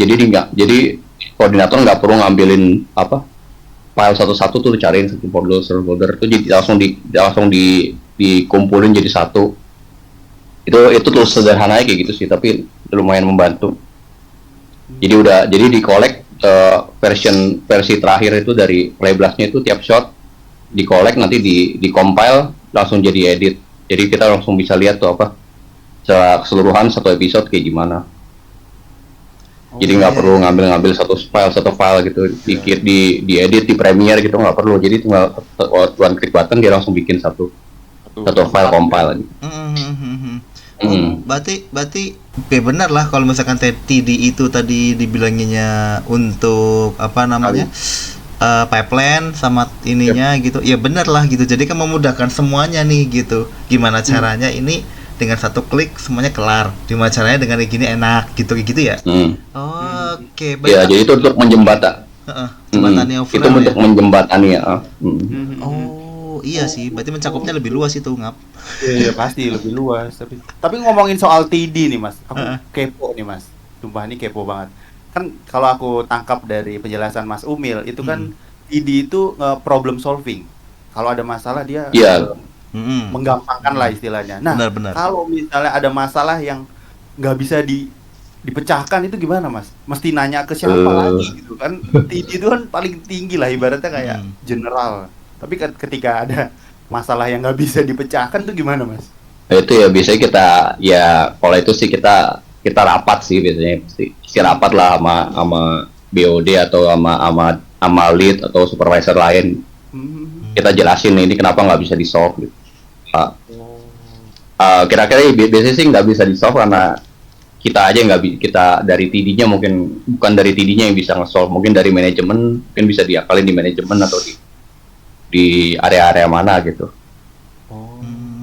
koordinator nggak perlu ngambilin file satu-satu tuh dicariin satu folder itu, jadi langsung dikumpulin jadi satu. Itu tools sederhananya kayak gitu sih, tapi lumayan membantu. Jadi di collect versi terakhir itu dari Playbus-nya itu tiap shot di collect, nanti di compile langsung jadi edit. Jadi kita langsung bisa lihat tuh secara keseluruhan satu episode kayak gimana. Jadi nggak perlu ngambil satu file gitu, di edit di Premiere gitu, nggak perlu. Jadi tinggal one click button dia langsung bikin satu file compile lagi.
Berarti benar lah kalau misalkan TD itu tadi dibilanginnya untuk pipeline sama ininya gitu. Ya benar lah gitu. Jadi kan memudahkan semuanya nih gitu. Gimana caranya ini dengan satu klik semuanya kelar. Gimana caranya dengan gini enak gitu ya. Oke, baik.
Ya, jadi itu untuk
jembatannya overall.
Itu untuk menjembatani ya.
Oh, iya sih. Berarti mencakupnya lebih luas itu, Ngap.
Iya, pasti lebih luas. Tapi ngomongin soal TD nih, Mas. Aku kepo nih, Mas. Sumpah ini kepo banget. Kan kalau aku tangkap dari penjelasan Mas Umil, itu kan TD itu problem solving. Kalau ada masalah dia menggampangkan lah istilahnya. Nah,
Benar-benar.
kalau misalnya ada masalah yang nggak bisa dipecahkan itu gimana Mas? Mesti nanya ke siapa lagi gitu kan? TD itu kan paling tinggi lah ibaratnya kayak general. Tapi ketika ada masalah yang nggak bisa dipecahkan tuh gimana Mas?
Nah, itu ya biasanya kita ya kalau itu sih kita rapat sih biasanya si rapat lah sama BOD atau sama lead atau supervisor lain. Kita jelasin ini kenapa nggak bisa di solve gitu. Kira-kira biasanya sih nggak bisa di solve karena kita aja kita dari TD-nya mungkin bukan dari TD-nya yang bisa nge-solve, mungkin dari manajemen mungkin bisa diakalin di manajemen atau di area-area mana gitu.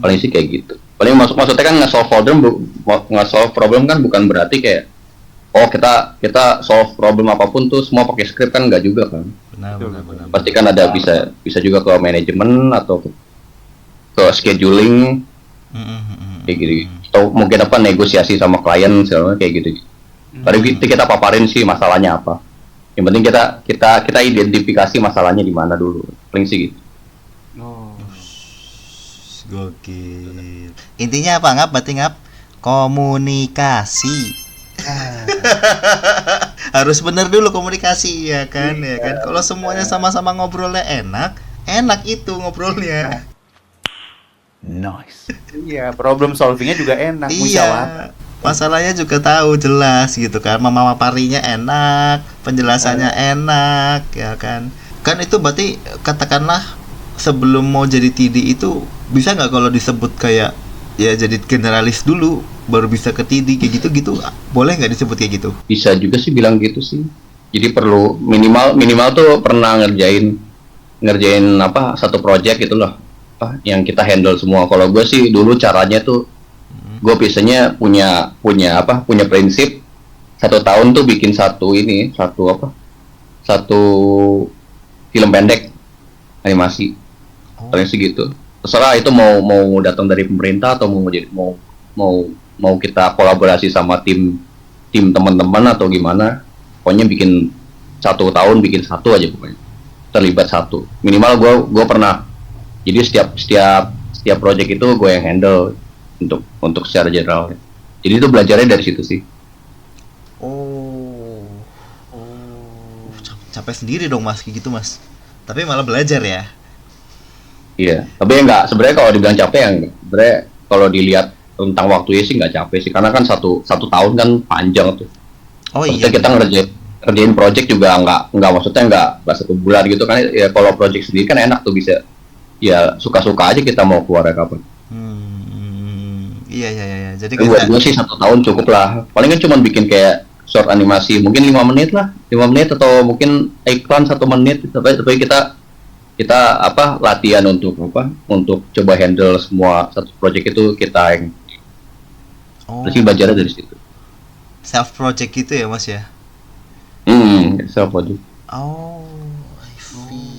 Paling sih kayak gitu. Paling maksudnya kan nge-solve problem kan bukan berarti kayak kita solve problem apapun tuh semua pakai script kan nggak juga kan.
Benar.
Pasti kan ada bisa juga ke manajemen atau ke scheduling kayak gitu. Atau mungkin negosiasi sama klien segala kayak gitu. Tapi kita paparin sih masalahnya apa. Yang penting kita identifikasi masalahnya di mana dulu. Paling sih gitu.
Gokil. Intinya apa berarti komunikasi. Harus bener dulu komunikasi ya kan. Kalau semuanya sama-sama ngobrolnya enak itu ngobrolnya.
Nice.
Iya, problem solvingnya juga enak.
Iya. Masalahnya juga tahu jelas gitu kan. Memaparinya enak, penjelasannya enak ya kan. Kan itu berarti katakanlah sebelum mau jadi TD itu bisa nggak kalau disebut kayak ya jadi generalis dulu baru bisa ke TD kayak gitu boleh nggak disebut kayak gitu?
Bisa juga sih bilang gitu sih. Jadi perlu minimal tuh pernah ngerjain satu project gitu loh. Yang kita handle semua. Kalau gue sih dulu caranya tuh gue biasanya punya prinsip 1 tahun tuh bikin satu film pendek animasi. Paling segitu. Terserah itu mau datang dari pemerintah atau mau kita kolaborasi sama tim teman-teman atau gimana. Pokoknya bikin 1 tahun bikin satu aja pokoknya. Terlibat satu. Minimal gue pernah. Jadi setiap project itu gue yang handle untuk secara general. Jadi itu belajarnya dari situ sih.
Capek sendiri dong Mas kayak gitu Mas. Tapi malah belajar ya.
Iya, tapi enggak sebenarnya kalau dibilang capek ya enggak. Sebenarnya kalau dilihat tentang waktunya sih nggak capek sih karena kan satu tahun kan panjang tuh. Maksudnya kita ngerjain project juga nggak maksudnya nggak 1 bulan gitu kan ya. Kalau project sendiri kan enak tuh bisa ya suka-suka aja kita mau keluar kapan.
Iya. Jadi
buat gue sih 1 tahun cukup lah. Paling kan cuma bikin kayak short animasi mungkin 5 menit atau mungkin iklan 1 menit. Tapi kita latihan untuk coba handle semua satu project itu kita yang terus belajarnya dari situ.
Self project gitu ya Mas ya?
Self project.
I see.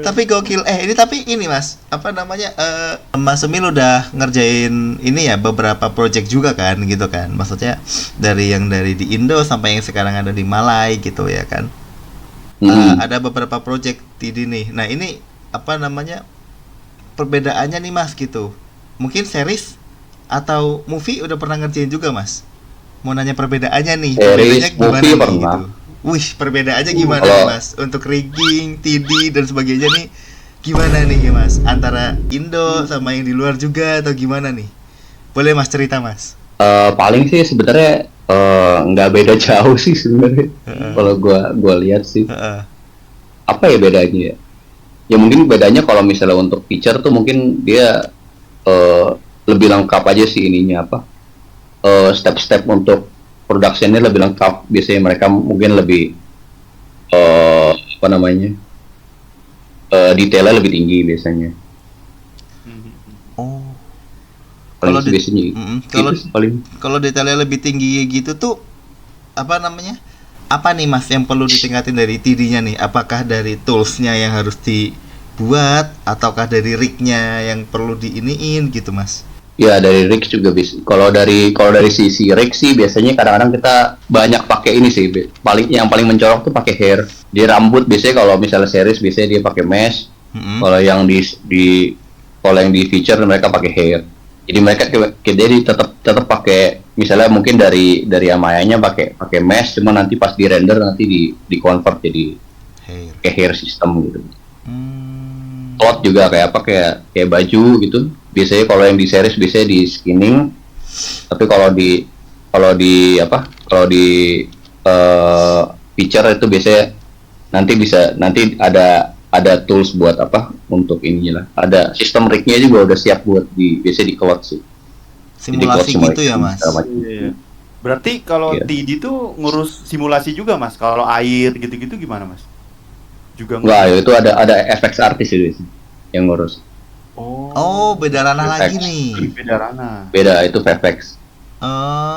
Tapi gokil. Ini Mas, Mas Emil udah ngerjain ini ya beberapa project juga kan gitu kan. Maksudnya dari di Indo sampai yang sekarang ada di Malai gitu ya kan. Ada beberapa project TD nih. Nah, ini perbedaannya nih Mas gitu. Mungkin series atau movie udah pernah ngerjain juga Mas? Mau nanya perbedaannya nih.
Series,
gimana
movie
nih
pernah.
gitu. Perbedaannya gimana nih Mas? Untuk rigging, TD dan sebagainya nih gimana nih Mas? Antara Indo sama yang di luar juga atau gimana nih? Boleh Mas cerita Mas?
Paling sih sebenarnya nggak beda jauh sih sebenarnya. Kalau gua lihat sih. Apa ya bedanya ya? Ya mungkin bedanya kalau misalnya untuk feature tuh mungkin dia lebih lengkap aja sih ininya step-step untuk production-nya lebih lengkap. Biasanya mereka mungkin lebih detailnya lebih tinggi biasanya.
Kalau detailnya lebih tinggi gitu tuh apa nih Mas yang perlu ditingkatin dari TD-nya nih? Apakah dari tools-nya yang harus dibuat ataukah dari rig-nya yang perlu diiniin gitu Mas?
Ya dari rig juga bisa. Kalau dari sisi rig sih biasanya kadang-kadang kita banyak pakai ini sih. Yang paling mencolok tuh pakai hair. Di rambut biasanya kalau misalnya series biasanya dia pakai mesh. Kalau yang kalau yang di feature mereka pakai hair. Jadi mereka jadi tetap pakai, misalnya mungkin dari Amaya-nya pakai mesh, cuma nanti pas di render nanti di convert jadi kayak hair system gitu. Cloth juga kayak apa, kayak baju gitu. Biasanya kalau yang di series biasanya di skinning, tapi kalau di feature itu biasanya nanti ada tools buat apa untuk inilah. Ada sistem rig-nya juga udah siap buat biasanya di cloud sih.
Simulasi gitu ya, Mas.
Iya. Berarti kalau TD tuh ngurus simulasi juga, Mas. Kalau air gitu-gitu gimana, Mas? Juga
enggak, itu ada FX artis itu yang ngurus.
Oh, beda ranah lagi nih.
Beda ranah.
Beda, itu FX.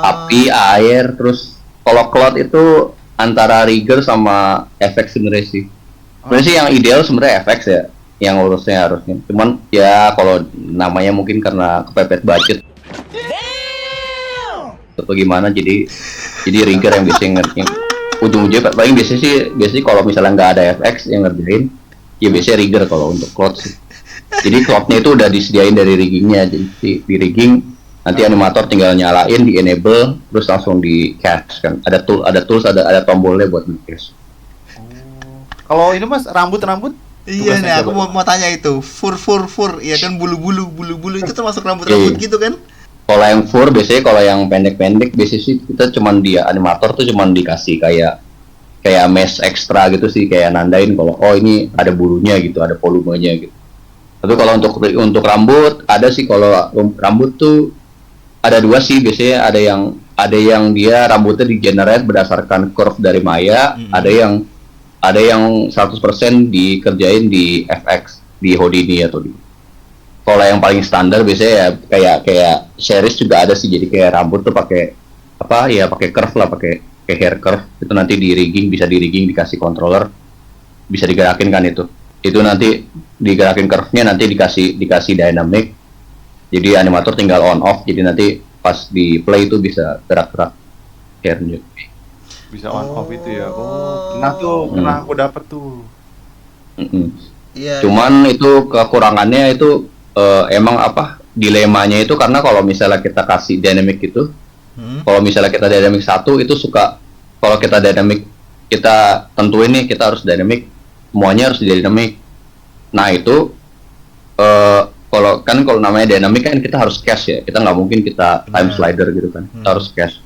Api, air, terus kalau cloud itu antara rigger sama FX sebenarnya sih. Sebenarnya sih yang ideal sebenarnya FX ya, yang urusnya harusnya. Cuman ya kalau namanya mungkin karena kepepet budget. Atau gimana, jadi rigger yang biasanya ngerti. Ujung-ujungnya paling biasanya kalau misalnya nggak ada FX yang ngerjain, ya biasanya rigger kalau untuk cloud sih. Jadi cloudnya itu udah disediain dari riggingnya, jadi di rigging nanti animator tinggal nyalain, di enable, terus langsung di cache kan. Ada tools, ada tombolnya buat nge-cache.
Kalau ini Mas, rambut
iya nih, aku mau tanya itu, fur, ya kan, bulu itu termasuk rambut gitu kan?
Kalau yang fur biasanya, kalau yang pendek biasanya sih kita cuman animator tuh cuman dikasih kayak mesh ekstra gitu sih, kayak nandain kalau ini ada bulunya gitu, ada volumenya gitu. Tapi kalau untuk rambut ada sih, kalau rambut tuh ada dua sih biasanya, ada yang dia rambutnya di generate berdasarkan curve dari Maya, ada yang 100% dikerjain di FX, di Houdini atau di. Kalau yang paling standar biasanya ya kayak series juga ada sih, jadi kayak rambut tuh pakai pakai curve lah, pakai hair curve. Itu nanti bisa di rigging dikasih controller, bisa digerakin kan itu nanti digerakin curve-nya, nanti dikasih dynamic. Jadi animator tinggal on off, jadi nanti pas di play itu bisa gerak-gerak hairnya.
Bisa on off itu ya. Pernah aku dapet tuh.
Cuman itu kekurangannya itu emang dilemanya itu, karena kalau misalnya kita kasih dynamic itu, kalau misalnya kita dynamic 1 itu suka, kalau kita dynamic, kita tentuin nih kita harus dynamic, semuanya harus dynamic. Nah itu kalau namanya dynamic kan kita harus cache ya, kita nggak mungkin kita time slider gitu kan, kita harus cache,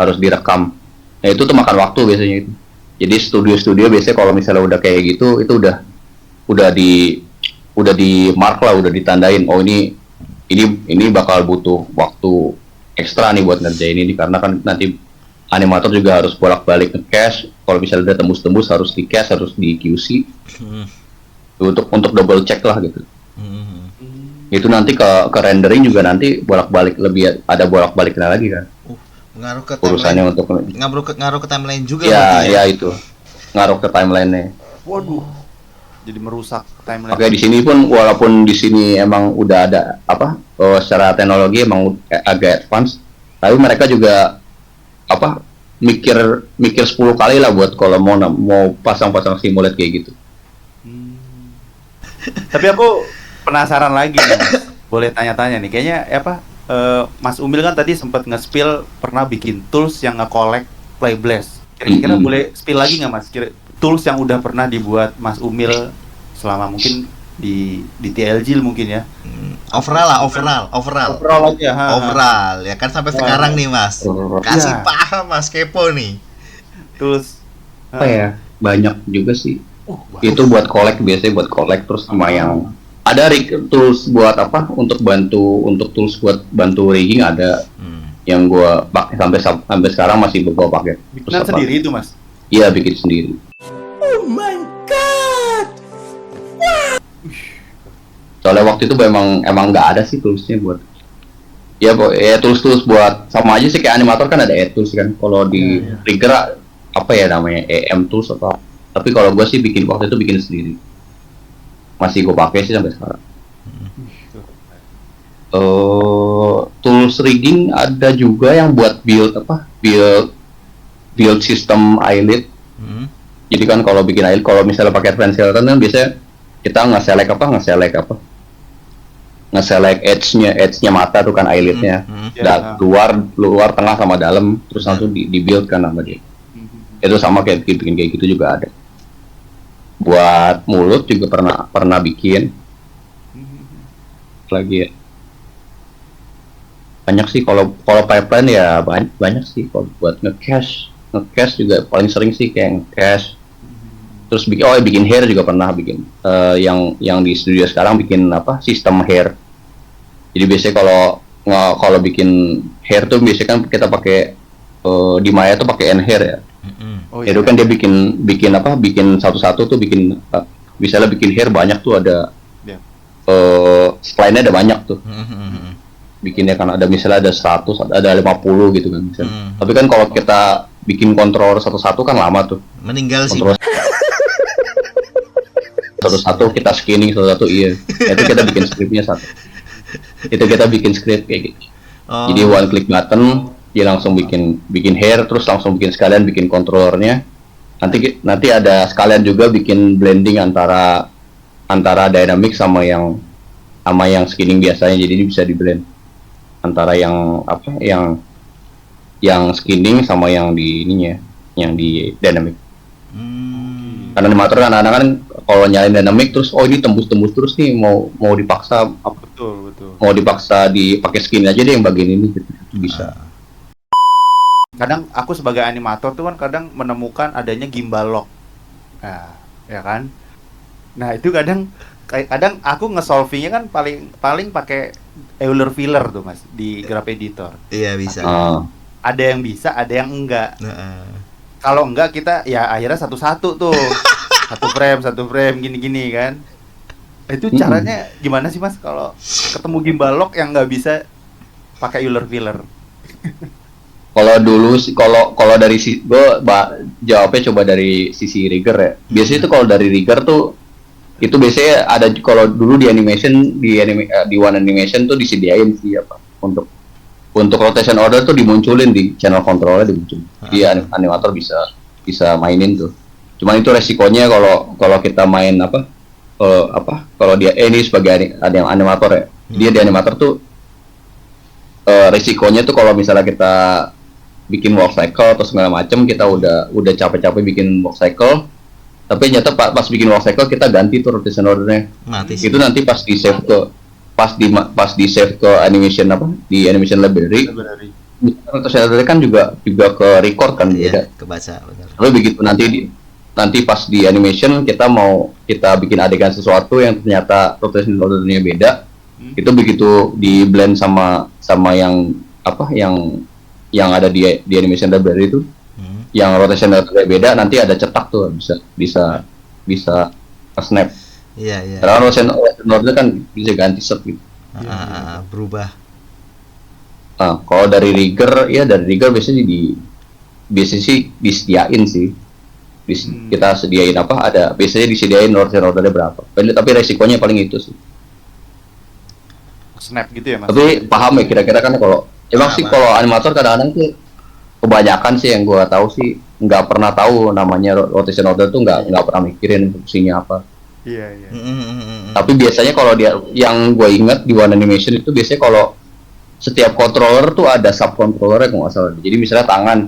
harus direkam. Nah itu tuh makan waktu biasanya itu. Jadi studio biasanya kalau misalnya udah kayak gitu, itu udah di mark lah, udah ditandain, ini bakal butuh waktu ekstra nih buat ngerjain ini, karena kan nanti animator juga harus bolak-balik nge-cache. Kalau misalnya udah tembus harus di cache, harus di QC. Untuk double check lah gitu. Itu nanti ke rendering juga nanti bolak-balik, lebih ada bolak-baliknya lagi kan.
Ngaruh ke
urusannya
timeline.
untuk
ngaruh ke timeline juga.
Ya itu. Ngaruh ke timeline-nya.
Waduh. Jadi merusak timeline.
Oke, di sini pun walaupun di sini emang udah ada secara teknologi emang agak advance, tapi mereka juga mikir 10 kali lah buat kalau mau pasang simulate kayak gitu.
Tapi aku penasaran lagi nih, Mas. Boleh tanya-tanya nih, kayaknya Mas Umil kan tadi sempat nge-spill pernah bikin tools yang nge-collect play blast. Kira-kira boleh spill lagi nggak, Mas? Tools yang udah pernah dibuat Mas Umil selama mungkin di TLG mungkin ya.
Overall
aja.
Overall ya kan, sampai sekarang nih Mas. Kasih paham Mas, kepo nih.
Tools
banyak juga sih. Itu buat collect, biasanya buat collect, terus sama yang ada tools buat untuk tools buat bantu rigging ada yang gua pakai sampai sekarang masih gua pakai.
Bikinan sendiri itu, Mas?
Iya, bikin sendiri.
Oh my god.
Soalnya waktu itu emang nggak ada sih toolsnya buat tools buat, sama aja sih kayak animator kan ada tools kan. Kalau di trigger namanya EM tools atau, tapi kalau gue sih waktu itu bikin sendiri, masih gue pakai sih sampai sekarang. Tools rigging ada juga yang buat build sistem eyelid. Jadi kan kalau bikin eyelid, kalau misalnya pakai advanced skeleton kan biasanya kita nge-select edge-nya mata tuh kan eyelidnya. Luar, tengah sama dalam, terus langsung di-build kan sama dia. Itu sama kayak bikin kayak gitu juga ada. Buat mulut juga pernah bikin. Lagi ya. Banyak sih kalau pipeline ya banyak sih kalau buat nge-cache juga paling sering sih kayak nge-cache. Terus bikin hair juga pernah bikin. Yang di studio sekarang bikin sistem hair. Jadi biasanya kalau bikin hair tuh biasanya kan kita pakai di Maya tuh pakai N-hair ya. Itu kan dia bikin satu-satu tuh misalnya bikin hair banyak tuh ada spline-nya ada banyak tuh. Bikinnya kan ada misalnya ada 100, ada 50 gitu kan misalnya. Tapi kan kalau kita bikin controller satu-satu kan lama tuh.
Meninggal sih.
Satu-satu kita skinning satu-satu iya. Itu kita bikin scriptnya satu. Itu kita bikin script kayak gitu. Jadi one click button dia langsung bikin hair, terus langsung sekalian bikin controllernya. Nanti ada sekalian juga bikin blending antara dynamic sama yang skinning biasanya. Jadi bisa di blend antara yang skinning sama yang di dynamic. Karena animator kan kadang-kadang kalau nyalain dynamic terus ini tembus terus nih mau dipaksa
Betul.
mau dipaksa dipakai skin aja deh yang bagian ini gitu. Bisa.
Kadang aku sebagai animator tuh kan kadang menemukan adanya gimbal lock. Nah, ya kan? Nah, itu kadang aku nge-solvingnya kan paling pakai Euler filler tuh Mas di Graph Editor.
Iya bisa.
Ada yang bisa, ada yang enggak. Kalau enggak kita ya akhirnya satu-satu tuh. satu frame gini-gini kan. Itu caranya gimana sih Mas kalau ketemu gimbal lock yang nggak bisa pakai Euler filler?
Kalau dulu sih kalau dari jawabnya coba dari sisi rigger ya. Biasanya itu kalau dari rigger tuh itu biasanya ada kalau dulu di One Animation tuh disediain sih untuk rotation order tuh dimunculin di channel controlnya dimunculin. Jadi animator bisa mainin tuh. Cuman itu resikonya kalau kita main kalau dia ini sebagai ada yang animator ya. Dia di animator tuh resikonya tuh kalau misalnya kita bikin walk cycle atau segala macam kita udah capek-capek bikin walk cycle tapi ternyata pas bikin walk cycle kita ganti tuh rotation ordernya. Itu nanti pas di save ke animation di animation library. Rotation ordernya kan juga ke record kan beda.
Kebaca benar.
Lalu begitu nanti pas di animation kita bikin adegan sesuatu yang ternyata rotation ordernya beda. Itu begitu di blend sama yang ada di animation library itu yang rotation ordernya beda nanti ada cetak tuh bisa snap.
Iya.
Karena rotation order kan bisa ganti set gitu.
Berubah.
Nah, kalau dari rigger biasanya sih disediain sih. Kita sediain biasanya disediain rotation ordernya berapa. Tapi resikonya paling itu sih.
Snap gitu ya Mas.
Tapi paham ya kira-kira kan kalau kalau animator kadang-kadang tuh kebanyakan sih yang gua tahu sih nggak pernah tahu namanya rotation order tuh nggak pernah mikirin fungsinya apa.
Iya.
Tapi biasanya kalau dia yang gue ingat di One Animation itu biasanya kalau setiap controller tuh ada sub controllernya kalau nggak salah. Jadi misalnya tangan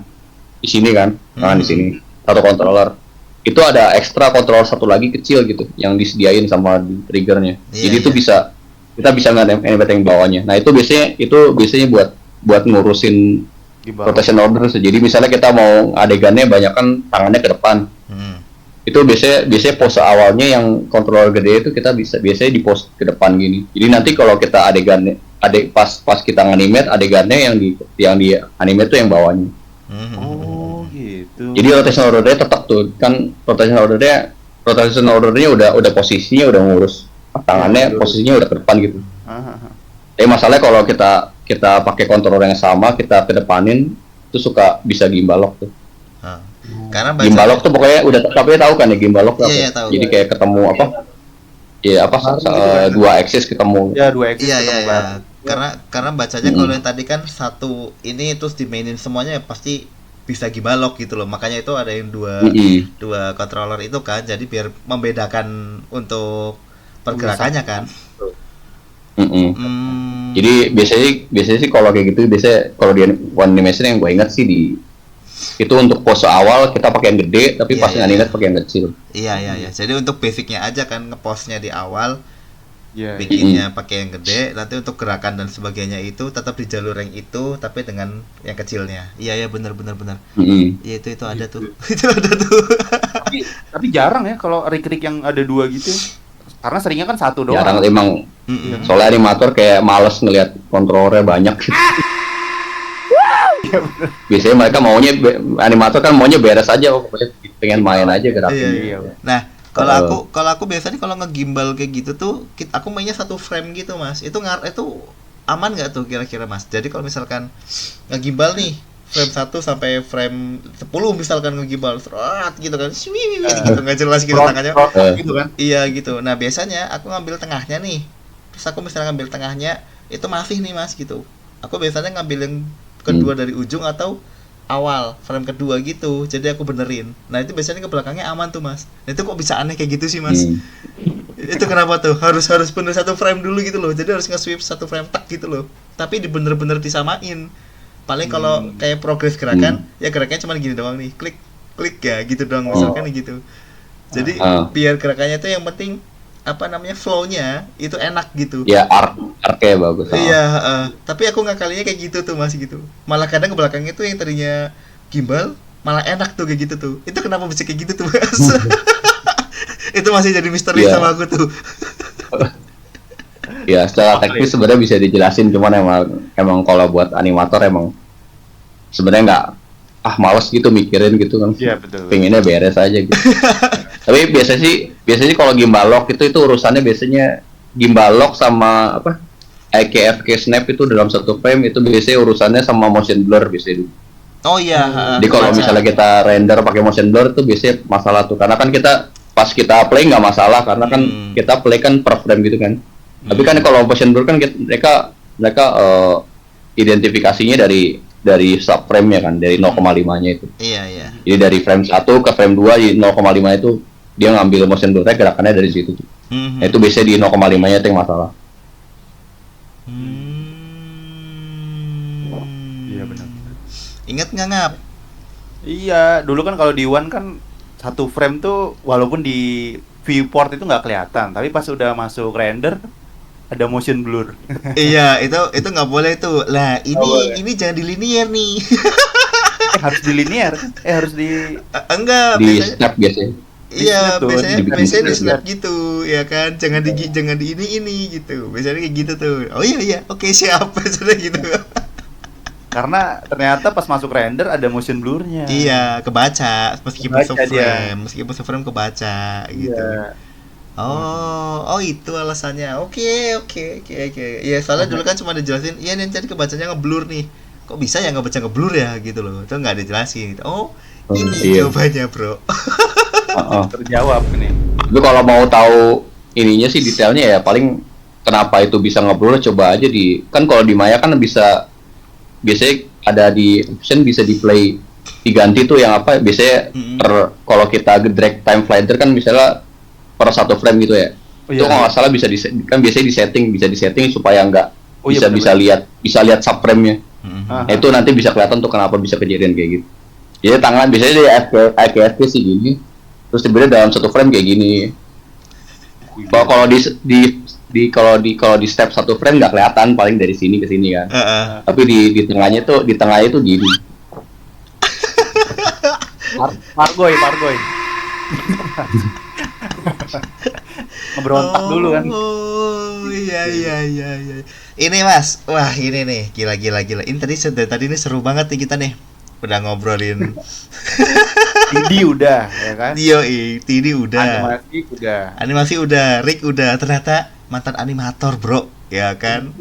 di sini kan, tangan di sini satu controller. Itu ada ekstra controller satu lagi kecil gitu yang disediain sama di triggernya. Jadi itu kita bisa nge-animate yang bawahnya. Nah itu biasanya buat ngurusin rotation order. Jadi misalnya kita mau adegannya banyak kan tangannya ke depan. Itu biasanya pose awalnya yang controller gede itu kita biasanya di pose ke depan gini. Jadi nanti kalau kita pas kita nganimate adegannya yang di animate tuh yang bawahnya.
Oh gitu.
Jadi rotation ordernya tetap tuh kan rotation ordernya udah posisinya udah ngurus tangannya posisinya udah ke depan gitu. Tapi masalahnya kalau kita pakai controller yang sama kita kedepanin itu suka bisa gimbal lock tuh.
Karena
gimbal lock tuh pokoknya udah tapi tahu kan ya gimbal lock.
Iya, tahu.
Jadi kayak ketemu dua axis ketemu.
Ya dua axis.
Iya. Karena bacanya kalau yang tadi kan satu ini terus dimainin semuanya pasti bisa gimbal lock gitu loh. Makanya itu ada yang dua controller itu kan, jadi biar membedakan untuk pergerakannya kan.
Jadi biasanya sih kalau kayak gitu, biasanya kalau di One Animation yang gue ingat sih itu untuk pose awal kita pakai yang gede, tapi pas animate pakai yang kecil.
Iya. Jadi untuk basicnya aja kan, ngeposnya di awal, bikinnya pakai yang gede, nanti untuk gerakan dan sebagainya itu tetap di jalur yang itu, tapi dengan yang kecilnya. Iya benar. Iya itu ada tuh. Itu ada tuh.
Tapi jarang ya kalau rig yang ada 2 gitu. Karena seringnya kan 1 doang.
Jarang emang. Soalnya animator kayak males ngelihat kontrolnya banyak gitu. Biasanya mereka animator kan maunya beres aja, pengen main aja gerakin.
Iya. Nah, kalau aku biasanya kalau ngegimbal kayak gitu tuh, aku mainnya 1 frame gitu, Mas. Itu aman nggak tuh kira-kira, Mas? Jadi kalau misalkan ngegimbal nih, frame 1 sampai frame 10 misalkan ngegimbal serat gitu kan. Gitu nggak jelas gitu tangannya.
Gitu kan.
Iya gitu. Nah, biasanya aku ngambil tengahnya nih. Terus aku misalnya ngambil tengahnya, itu masih nih, Mas, gitu. Aku biasanya ngambil yang kedua dari ujung atau awal frame kedua gitu, jadi aku benerin. Nah itu biasanya ke belakangnya aman tuh, Mas. Nah, itu kok bisa aneh kayak gitu sih, Mas? Itu kenapa tuh harus bener 1 frame dulu gitu loh, jadi harus nge-sweep 1 frame tak gitu loh, tapi bener-bener disamain. Paling kalau kayak progres gerakan, ya gerakannya cuma gini doang nih, klik ya gitu doang misalkan gitu. Jadi biar gerakannya tuh yang penting flow-nya itu enak gitu.
Ya arc-nya bagus.
Iya, tapi aku ngakalinya kayak gitu tuh, Mas, gitu. Malah kadang ke belakangnya tuh yang tadinya gimbal malah enak tuh kayak gitu tuh. Itu kenapa bisa kayak gitu tuh, Mas? Itu masih jadi misteri sama aku tuh.
Ya, secara teknis sebenarnya bisa dijelasin, cuman emang kalau buat animator emang sebenarnya nggak males gitu mikirin gitu kan.
Iya, betul.
Pengennya beres aja gitu. Tapi biasanya kalau gimbal lock itu urusannya biasanya gimbal lock sama IKFK snap itu dalam 1 frame itu biasanya urusannya sama motion blur biasanya.
Oh iya.
Jadi kalau misalnya kita render pakai motion blur itu biasanya masalah tuh, karena kan pas kita play nggak masalah karena kan kita play kan per frame gitu kan. Tapi kan kalau motion blur kan mereka identifikasinya dari subframe-nya kan, dari 0,5-nya itu.
Iya.
Jadi dari frame 1 ke frame 2 di 0,5 itu dia ngambil motion blur-nya, gerakannya dari situ. Nah, itu biasanya di 0,5-nya itu yang masalah.
Iya benar.
Ingat nggak, Ngap?
Iya, dulu kan kalau di One kan 1 frame tuh walaupun di viewport itu nggak kelihatan, tapi pas udah masuk render ada motion blur.
Iya, itu nggak boleh tuh. Lah, ini jangan di linear nih.
Harus di linear. Harus di
enggak,
di snap biasanya.
Iya, biasanya di snap
snap
gitu, ya kan? Jangan di ini gitu. Biasanya kayak gitu tuh. Oh iya. Oke, siap. Biasanya gitu.
Karena ternyata pas masuk render ada motion blurnya.
Iya, kebaca meskipun
Kebaca
subframe kebaca gitu.
Iya.
Oh itu alasannya. Oke. Ya soalnya dulu kan cuma dijelasin, iya nih tadi kebacanya ngeblur nih. Kok bisa ya ngeblur ya gitu loh. Itu nggak dijelasin. Oh, ini jawabannya, Bro.
Terjawab nih.
Tapi kalau mau tahu ininya sih detailnya ya paling kenapa itu bisa ngeblur, coba aja kan kalau di Maya kan biasanya ada di option bisa di play diganti tuh yang biasanya kalau kita drag time slider kan misalnya per 1 frame gitu ya. Itu kalau nggak salah bisa biasanya bisa disetting supaya bisa lihat subframe-nya. Nah, itu nanti bisa kelihatan tuh kenapa bisa kejadian kayak gitu. Jadi tangan biasanya di IKFK sih gini. Terus sebenarnya dalam 1 frame kayak gini. Kalau di step 1 frame nggak kelihatan, paling dari sini ke sini kan. Tapi di tengahnya itu gini.
Margoy. Ngeberontak dulu kan.
Oh iya. Ini, Mas, wah ini nih gila. Ini tadi ini seru banget nih kita nih. Udah ngobrolin.
TD udah, ya kan?
TD udah. Animasi udah, Rick udah. Ternyata mantan animator, Bro, ya kan?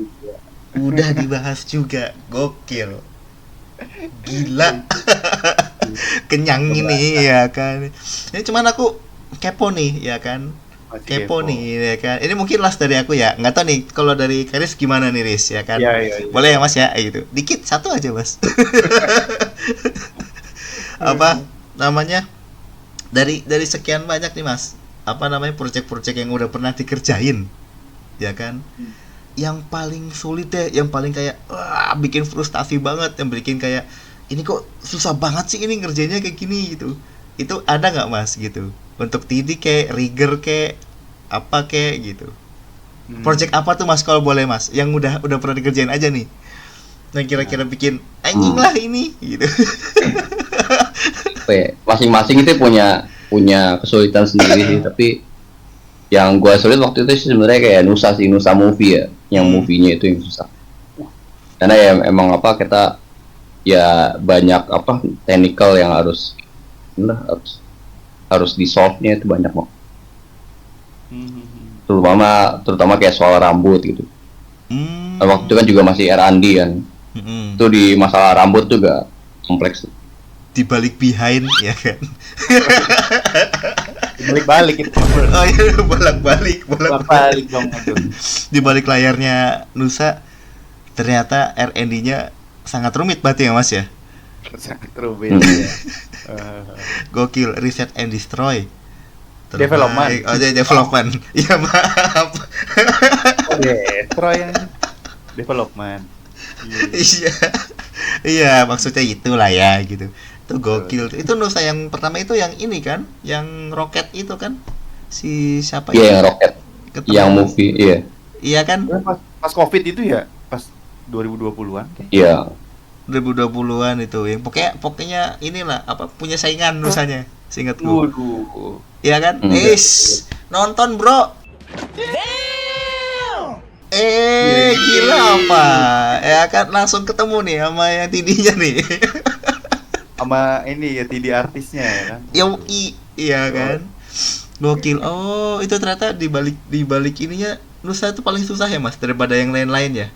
Udah dibahas juga, gokil. Gila. Kenyang ini ya kan. Ini cuman aku kepo nih, ya kan? Kepo nih, ya kan. Ini mungkin last dari aku ya. Nggak tahu nih kalau dari Karis gimana nih, Riz, ya kan?
Iya.
Boleh ya, Mas ya, gitu. Dikit, 1 aja, Mas. apa namanya, dari sekian banyak nih Mas, apa namanya, proyek-proyek yang udah pernah dikerjain, ya kan, yang paling sulit ya, yang paling kayak bikin frustasi banget, yang bikin kayak ini kok susah banget sih ini ngerjainnya kayak gini gitu, itu ada nggak Mas gitu, untuk TD kayak Rigger kayak apa kayak gitu. Project apa tuh Mas kalau boleh Mas, yang udah pernah dikerjain aja nih, yang kira-kira bikin anjing lah ini gitu.
Masing-masing itu punya kesulitan sendiri sih, tapi yang gua sulit waktu itu sih sebenarnya kayak Nusa Movie ya, yang movie-nya itu yang susah. Karena ya emang apa, kita ya banyak apa technical yang harus di solve-nya itu banyak banget. Terutama kayak soal rambut gitu. Waktu itu kan juga masih R&D kan. Itu di masalah rambut juga kompleks.
Di balik behind ya kan.
Balik itu.
Oh iya, bolak-balik
dong itu.
Di balik layarnya Nusa ternyata R&D-nya sangat rumit berarti ya Mas ya.
Sangat rumit ya.
Gokil, reset and destroy.
Development.
Oh, development. Ya maaf.
Destroy yang development.
Iya. Iya, maksudnya itulah ya gitu. Itu gokil. Itu Nusa yang pertama itu yang ini kan, yang roket itu kan. Si siapa
Iya, yang roket. Yang movie, iya.
Iya kan?
Pas Covid itu ya, pas 2020-an kayak.
Iya.
2020-an itu yang pokoknya inilah apa, punya saingan Nusanya, seingatku.
Waduh.
Iya kan? Nonton, Bro. Gila apa? Ya kan langsung ketemu nih sama yang tidinya nih.
Sama ini ya TD artisnya ya kan.
Iya kan? Gokil. Oh, itu ternyata di balik ininya Nusa itu paling susah ya, Mas, daripada yang lain-lain ya.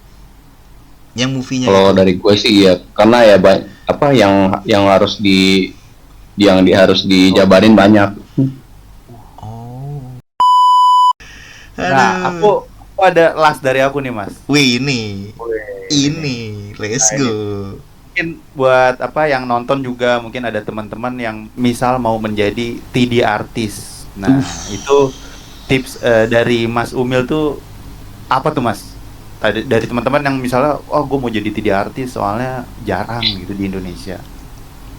Yang movie-nya.
Kalau dari gue sih ya, karena ya apa yang harus harus dijabarin banyak.
Oh.
Nah, aku ada last dari aku nih, Mas.
Wih, ini, let's go.
Mungkin buat apa yang nonton juga, mungkin ada teman-teman yang misal mau menjadi TD artis. Nah, itu tips dari Mas Umil tuh apa tuh, Mas? Dari teman-teman yang misalnya, gue mau jadi TD artis soalnya jarang gitu di Indonesia.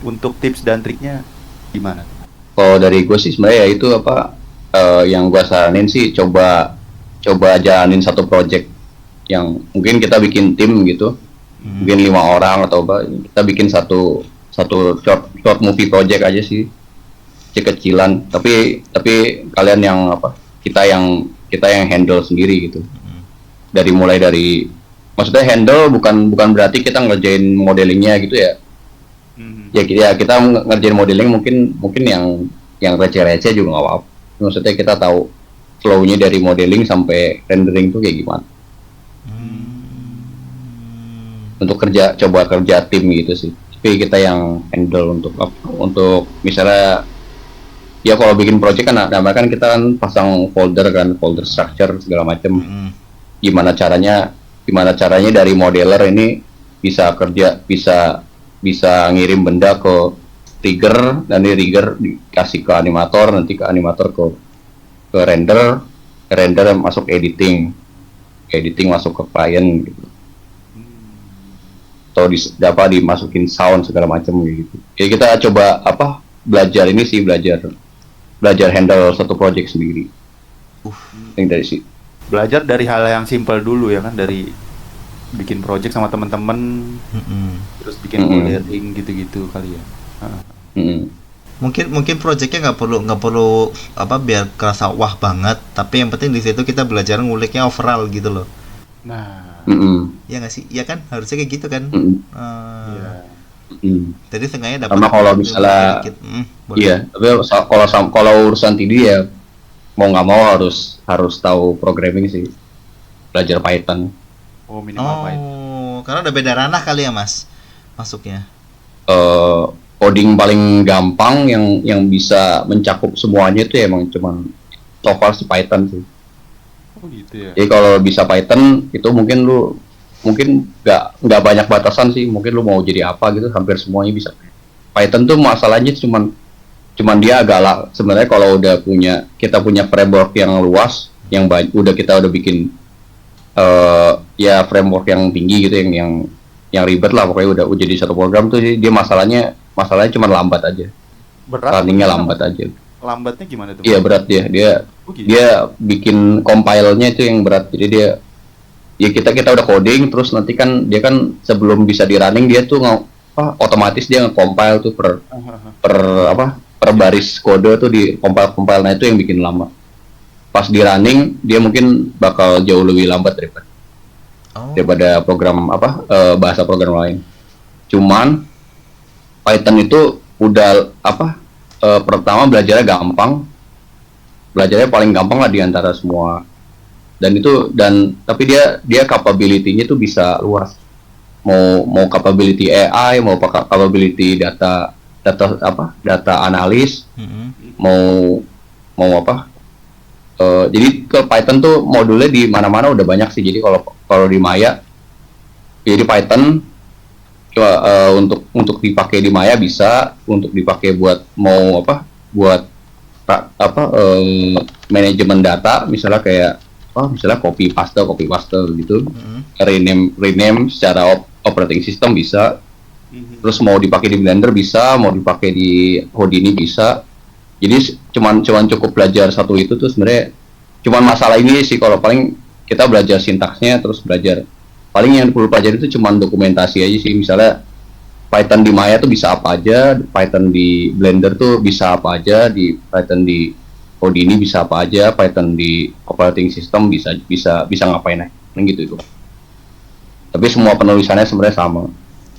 Untuk tips dan triknya gimana?
Kalau dari gue sih sebenarnya ya itu apa, yang gue saranin sih coba jalanin satu project yang mungkin kita bikin tim gitu, mungkin 5 orang atau apa, kita bikin satu short movie project aja sih, kecil-kecilan, tapi kalian yang apa, kita yang handle sendiri gitu. Mulai dari maksudnya handle bukan berarti kita ngerjain modelingnya gitu ya. Ya kita ngerjain modeling mungkin yang receh-receh juga nggak apa-apa. Maksudnya kita tahu flow-nya dari modeling sampai rendering tuh kayak gimana. Untuk coba kerja tim gitu sih. Tapi kita yang handle untuk misalnya ya kalau bikin project kan kita kan pasang folder structure segala macam. Gimana caranya dari modeler ini bisa ngirim benda ke trigger, dan di trigger dikasih ke animator, nanti ke animator ke render masuk editing masuk ke client gitu. Atau dimasukin sound segala macam gitu. Jadi kita coba belajar handle satu project sendiri. Yang dari sih.
Belajar dari hal yang simple dulu ya kan, dari bikin project sama teman-teman, terus bikin modeling gitu-gitu kali ya.
Mungkin projectnya nggak perlu apa biar kerasa wah banget, tapi yang penting di situ kita belajar nguliknya overall gitu loh.
Nah,
ya nggak sih, ya kan harusnya kayak gitu kan. Jadi setengahnya dapat.
Sama kalau misalnya, iya, tapi kalau urusan TD ya mau nggak mau harus tahu programming sih, belajar Python.
Oh, minimal Python.
Karena udah beda ranah kali ya Mas masuknya.
Coding paling gampang yang bisa mencakup semuanya itu ya emang cuman so far si Python sih.
Oh gitu ya.
Jadi kalau bisa Python itu mungkin nggak banyak batasan sih, mungkin lu mau jadi apa gitu hampir semuanya bisa Python tuh masalahnya cuman dia agak lah. Sebenarnya kalau udah kita punya framework yang luas, yang udah bikin ya framework yang tinggi gitu, yang ribet lah pokoknya udah jadi satu program tuh dia masalahnya cuma lambat aja.
Berat.
Runningnya lambat aja.
Lambatnya gimana tuh?
Iya berat dia
Oh, gitu.
dia bikin compile-nya itu yang berat. Jadi dia ya kita udah coding terus nanti kan dia kan sebelum bisa di running dia tuh otomatis dia nge-compile tuh per baris kode tuh di compile-nya itu yang bikin lama. Pas di running dia mungkin bakal jauh lebih lambat daripada program bahasa program lain. Cuman Python itu udah pertama belajarnya paling gampang lah di antara semua. Tapi dia capability-nya tuh bisa luas. Mau capability AI, mau capability data analis, jadi ke Python tuh modulnya di mana-mana udah banyak sih. Jadi kalau di Maya, jadi Python untuk dipakai di Maya bisa, untuk dipakai buat manajemen data, misalnya kayak misalnya copy paste gitu, rename secara operating system bisa. Terus mau dipakai di Blender bisa, mau dipakai di Houdini bisa. Jadi cuman cukup belajar satu itu tuh sebenarnya. Cuman masalah ini sih kalau paling kita belajar sintaksnya, terus belajar paling yang perlu pelajari itu cuman dokumentasi aja sih. Misalnya Python di Maya tuh bisa apa aja, Python di Blender tuh bisa apa aja, di Python di Houdini bisa apa aja, Python di operating system bisa ngapain aja, gitu itu. Tapi semua penulisannya sebenarnya sama.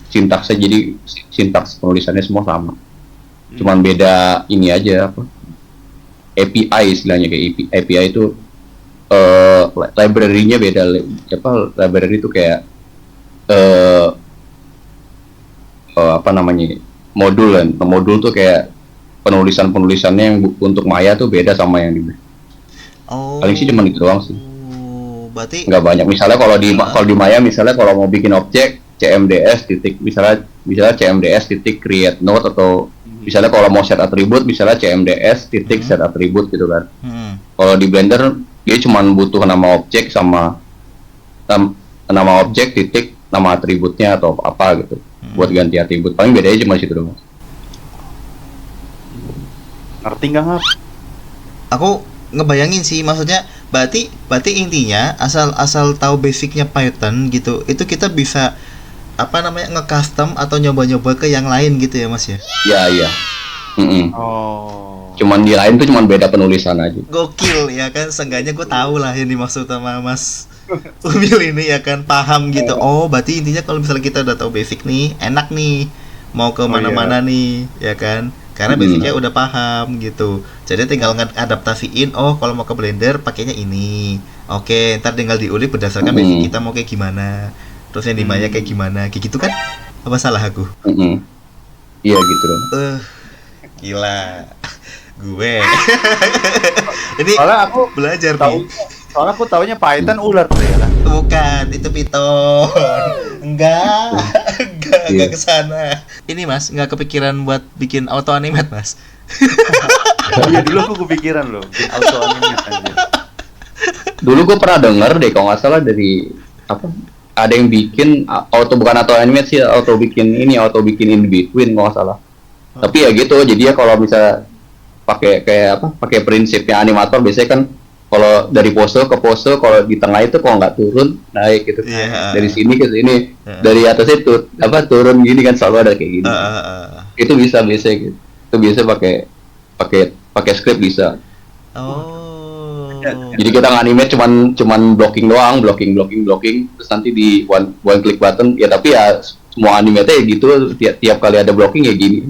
Sintaks penulisannya semua sama. Cuman beda ini aja API istilahnya, kayak API itu library-nya beda. Library itu kayak modul kan. Modul tuh kayak penulisannya yang untuk Maya tuh beda sama yang di paling sih cuma itu doang sih.
Berarti
nggak banyak. Misalnya kalau di Maya, misalnya kalau mau bikin objek CMDS titik misalnya CMDS titik create node, atau misalnya kalau mau set atribut misalnya CMDS titik set atribut gitu kan. Kalau di Blender dia cuma butuh nama objek sama nama objek titik nama atributnya atau apa gitu buat ganti atribut. Paling bedanya cuma situ doang.
Ngerti nggak Ngap?
Aku ngebayangin sih, maksudnya berarti intinya asal tahu basicnya Python gitu, itu kita bisa nge-custom atau nyoba-nyoba ke yang lain gitu ya Mas ya?
Iya.
Oh.
Cuman di lain tuh cuman beda penulisan aja.
Gokil ya kan, seenggaknya gue tahu lah yang dimaksud sama Mas Umil ini ya kan, paham gitu. Oh berarti intinya kalau misalnya kita udah tahu basic nih, enak nih mau ke mana-mana nih ya kan, karena basicnya udah paham gitu. Jadi tinggal ngadaptasiin, oh kalau mau ke Blender pakainya ini. Oke, ntar tinggal diulik berdasarkan basic kita mau kayak gimana. Terus yang di Maya kayak gimana, kayak gitu kan? Apa salah aku?
Iya gitu dong.
Gila gue. Ini
Soalnya aku
belajar
tahu.
nih.
Soalnya aku taunya Python ular tuh ya kan.
Bukan, itu Python. Enggak kesana. Ini Mas, nggak kepikiran buat bikin auto animate Mas?
Iya dulu aku kepikiran loh, auto animate aja.
Dulu gue pernah denger deh kalau nggak salah dari ada yang bikin bukan auto animate sih, auto bikin in between kalau nggak salah. Tapi ya gitu, jadi ya kalau bisa pakai prinsipnya animator, biasanya kan kalau dari pose ke pose, kalau di tengah itu kalau nggak turun naik gitu. Dari sini ke sini, dari atas itu turun gini kan, selalu ada kayak gini. Itu bisa gitu. Itu biasa pakai script bisa. Jadi kita nganimate cuman blocking doang, blocking, terus nanti di one click button ya, tapi ya semua animate ya gitu, tiap kali ada blocking ya gini.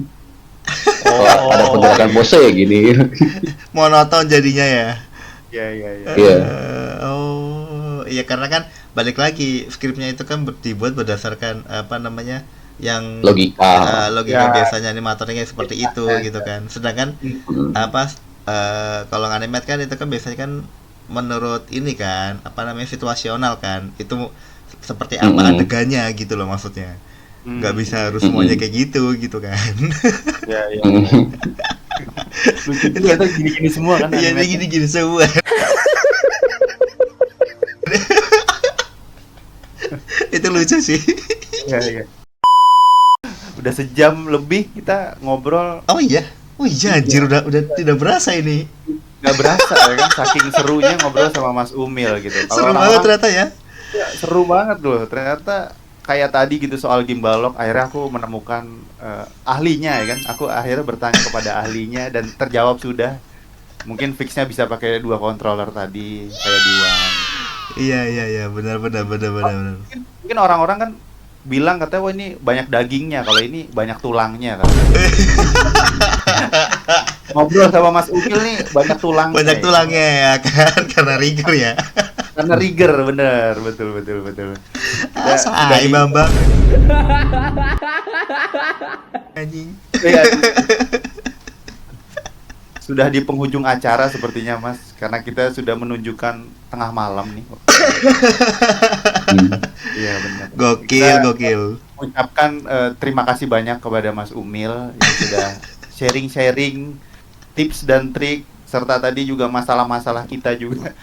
Ada pergerakan pose ya gini.
Monoton jadinya ya.
Iya.
Iya karena kan balik lagi skripnya itu kan dibuat berdasarkan yang
logika.
Biasanya animatornya seperti itu gitu kan. Sedangkan kalau animate kan itu kan biasanya kan menurut ini kan situasional kan. Itu seperti apa adegannya gitu loh maksudnya. nggak bisa harus semuanya kayak gitu kan.
Ya, ya. Lucu ternyata gini-gini semua kan.
Iya, ini gini-gini semua. Itu lucu sih.
Iya, iya. Udah sejam lebih kita ngobrol,
Oh iya, anjir udah tidak berasa ini.
nggak berasa ya kan, saking serunya ngobrol sama Mas Umil gitu. Kalau
Seru banget
orang-orang-
ternyata ya.
Ya, seru banget loh. Ternyata kayak tadi gitu soal Gimbalog, akhirnya aku menemukan ahlinya ya kan. Aku akhirnya bertanya kepada ahlinya dan terjawab sudah. Mungkin fixnya bisa pakai 2 controller tadi kayak di One.
Iya, benar.
Mungkin orang-orang kan bilang katanya wah ini banyak dagingnya, kalau ini banyak tulangnya kan. Ngobrol sama Mas Umil nih banyak tulangnya.
Banyak
ya.
tulangnya ya kan, karena rigor ya.
Karena rigger, bener, betul.
Asai Bambang. Anjing.
Iya. Sudah di penghujung acara sepertinya Mas, karena kita sudah menunjukkan tengah malam nih. Iya benar.
Gokil.
Ucapkan terima kasih banyak kepada Mas Umil yang sudah sharing tips dan trik, serta tadi juga masalah-masalah kita juga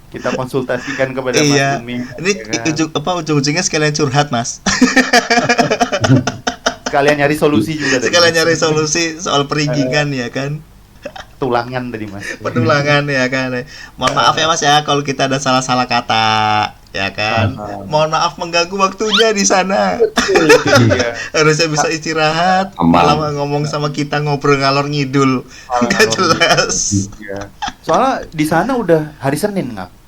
kita konsultasikan kepada
Iya.
Mas Umil.
Ini
ya kan?
ujung-ujungnya sekalian curhat, Mas.
Sekalian nyari solusi juga tadi,
Sekalian
Mas.
nyari solusi soal perigingan ya kan.
Tulangan tadi Mas.
Penulangan ya kan. Mohon maaf ya Mas ya kalau kita ada salah-salah kata ya kan. Mohon maaf mengganggu waktunya di sana.
Iya.
Harusnya bisa istirahat.
Aman.
Lama ngomong sama kita ngobrol ngalor ngidul. Enggak jelas.
Iya. Soalnya di sana udah hari Senin nggak?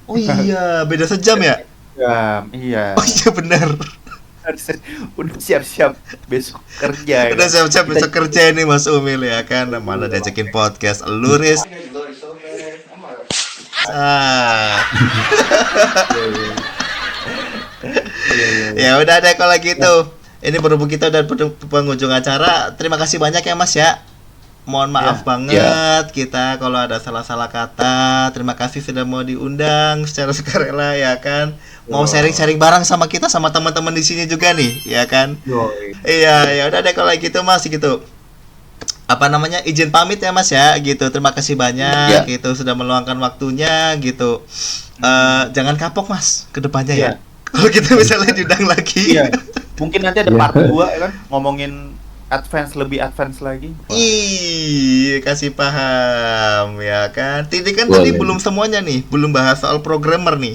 Oh iya, beda sejam ya?
Ya, iya.
Oh iya benar.
Udah siap-siap besok kerja.
Udah siap-siap besok kerja ini Mas Umil ya kan. Mana diajakin podcast Luris. Ya udah deh kalau gitu. Ini berhubung kita udah penghujung acara. Terima kasih banyak ya Mas ya. Mohon maaf banget kita kalau ada salah-salah kata. Terima kasih sudah mau diundang secara sukarela ya kan. Mau sharing-sharing bareng sama kita sama teman-teman di sini juga nih, ya kan? Iya, ya udah deh kalau gitu Mas gitu. Apa namanya? Izin pamit ya Mas ya gitu. Terima kasih banyak gitu sudah meluangkan waktunya gitu. Jangan kapok Mas ke depannya ya. Kalau kita misalnya diundang lagi.
Iya. Mungkin nanti ada part 2 ya kan, ngomongin lebih advance lagi.
Ih, kasih paham ya kan. Tadi kan
Boleh.
tadi belum semuanya nih, belum bahas soal programmer nih.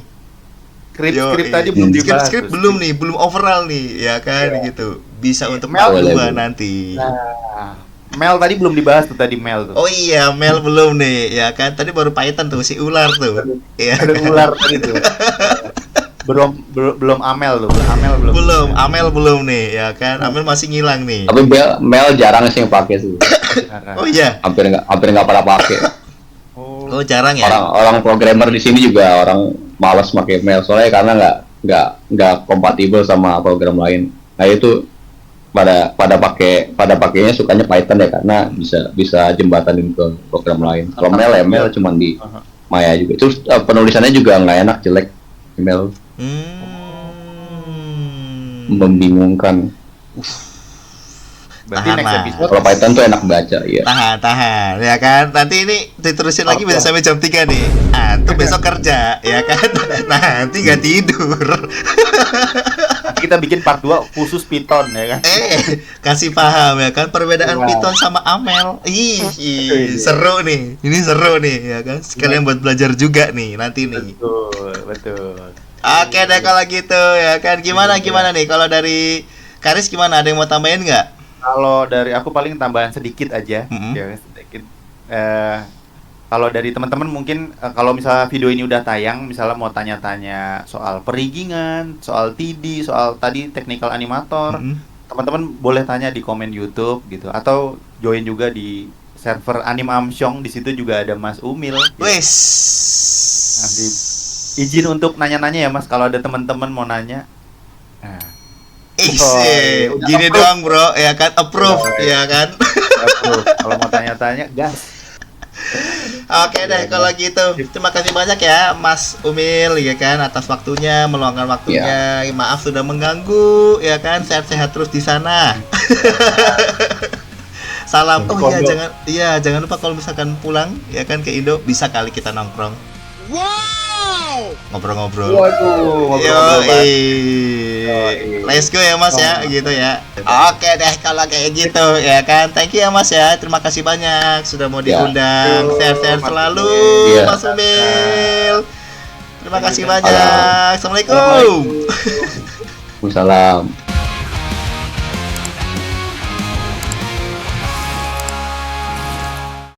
Skrip tadi belum dibahas.
Skrip belum nih, belum overall nih, ya kan gitu. Bisa untuk
Mel
part
boleh,
2
boleh.
nanti.
Nah, Mel tadi belum dibahas tuh tadi Mel tuh.
Oh iya, Mel belum nih, ya kan. Tadi baru Python tuh si ular tuh. Iya.
Ada ular tadi tuh. belum Amel tuh,
Amel belum nih, ya kan. Amel masih ngilang nih.
Tapi Mel jarang sih yang pakai sih.
Oh iya.
Hampir nggak pada pakai.
Oh jarang ya.
Orang programmer di sini juga orang malas pakai Mel soalnya karena nggak kompatibel sama program lain. Nah itu pada pakainya sukanya Python ya karena bisa jembatanin ke program lain. Kalau Mel cuma di Maya juga. Terus penulisannya juga nggak enak, jelek email. Membingungkan.
Berarti
Tahan
next
lah.
episode
Kalau Python tuh enak baca, ya.
Tahan ya kan. Nanti ini diterusin lagi bisa sampai jam 3 nih. Tuh besok kerja ya kan. Nanti nggak tidur.
nanti kita bikin part 2 khusus Python ya kan.
Kasih paham ya kan perbedaan
Wah.
Python sama Amel. Seru nih. Ini seru nih ya kan. Sekalian buat belajar juga nih nanti nih.
Betul.
Oke deh kalau gitu ya kan. Gimana nih kalau dari Karis gimana? Ada yang mau tambahin nggak?
Kalau dari aku paling tambahan sedikit aja, ya sedikit. Kalau dari teman-teman mungkin kalau misalnya video ini udah tayang, misalnya mau tanya-tanya soal perigingan, soal TD, soal tadi technical animator, teman-teman boleh tanya di komen YouTube gitu, atau join juga di server Anim Amsyong, di situ juga ada Mas Umil.
Wes.
Nanti izin untuk nanya-nanya ya Mas, kalau ada teman-teman mau nanya. Nah, udah
Gini
approve.
doang bro, ya kan approve, ya kan.
Kalau mau tanya-tanya, gas.
Oke deh kalau gitu. Terima kasih banyak ya Mas Umil ya kan atas waktunya, meluangkan waktunya. Maaf sudah mengganggu ya kan. Sehat-sehat terus di sana. Salam. Oh iya jangan lupa kalau misalkan pulang ya kan ke Indo bisa kali kita nongkrong.
Wow!
Ngobrol-ngobrol.
Waduh,
Let's go ya Mas ya, gitu ya. Oke deh kalau kayak gitu ya kan. Thank you ya Mas ya. Terima kasih banyak sudah mau diundang. Sehat-sehat selalu Mas Umil. Terima kasih banyak. Assalamualaikum.
Waalaikumsalam.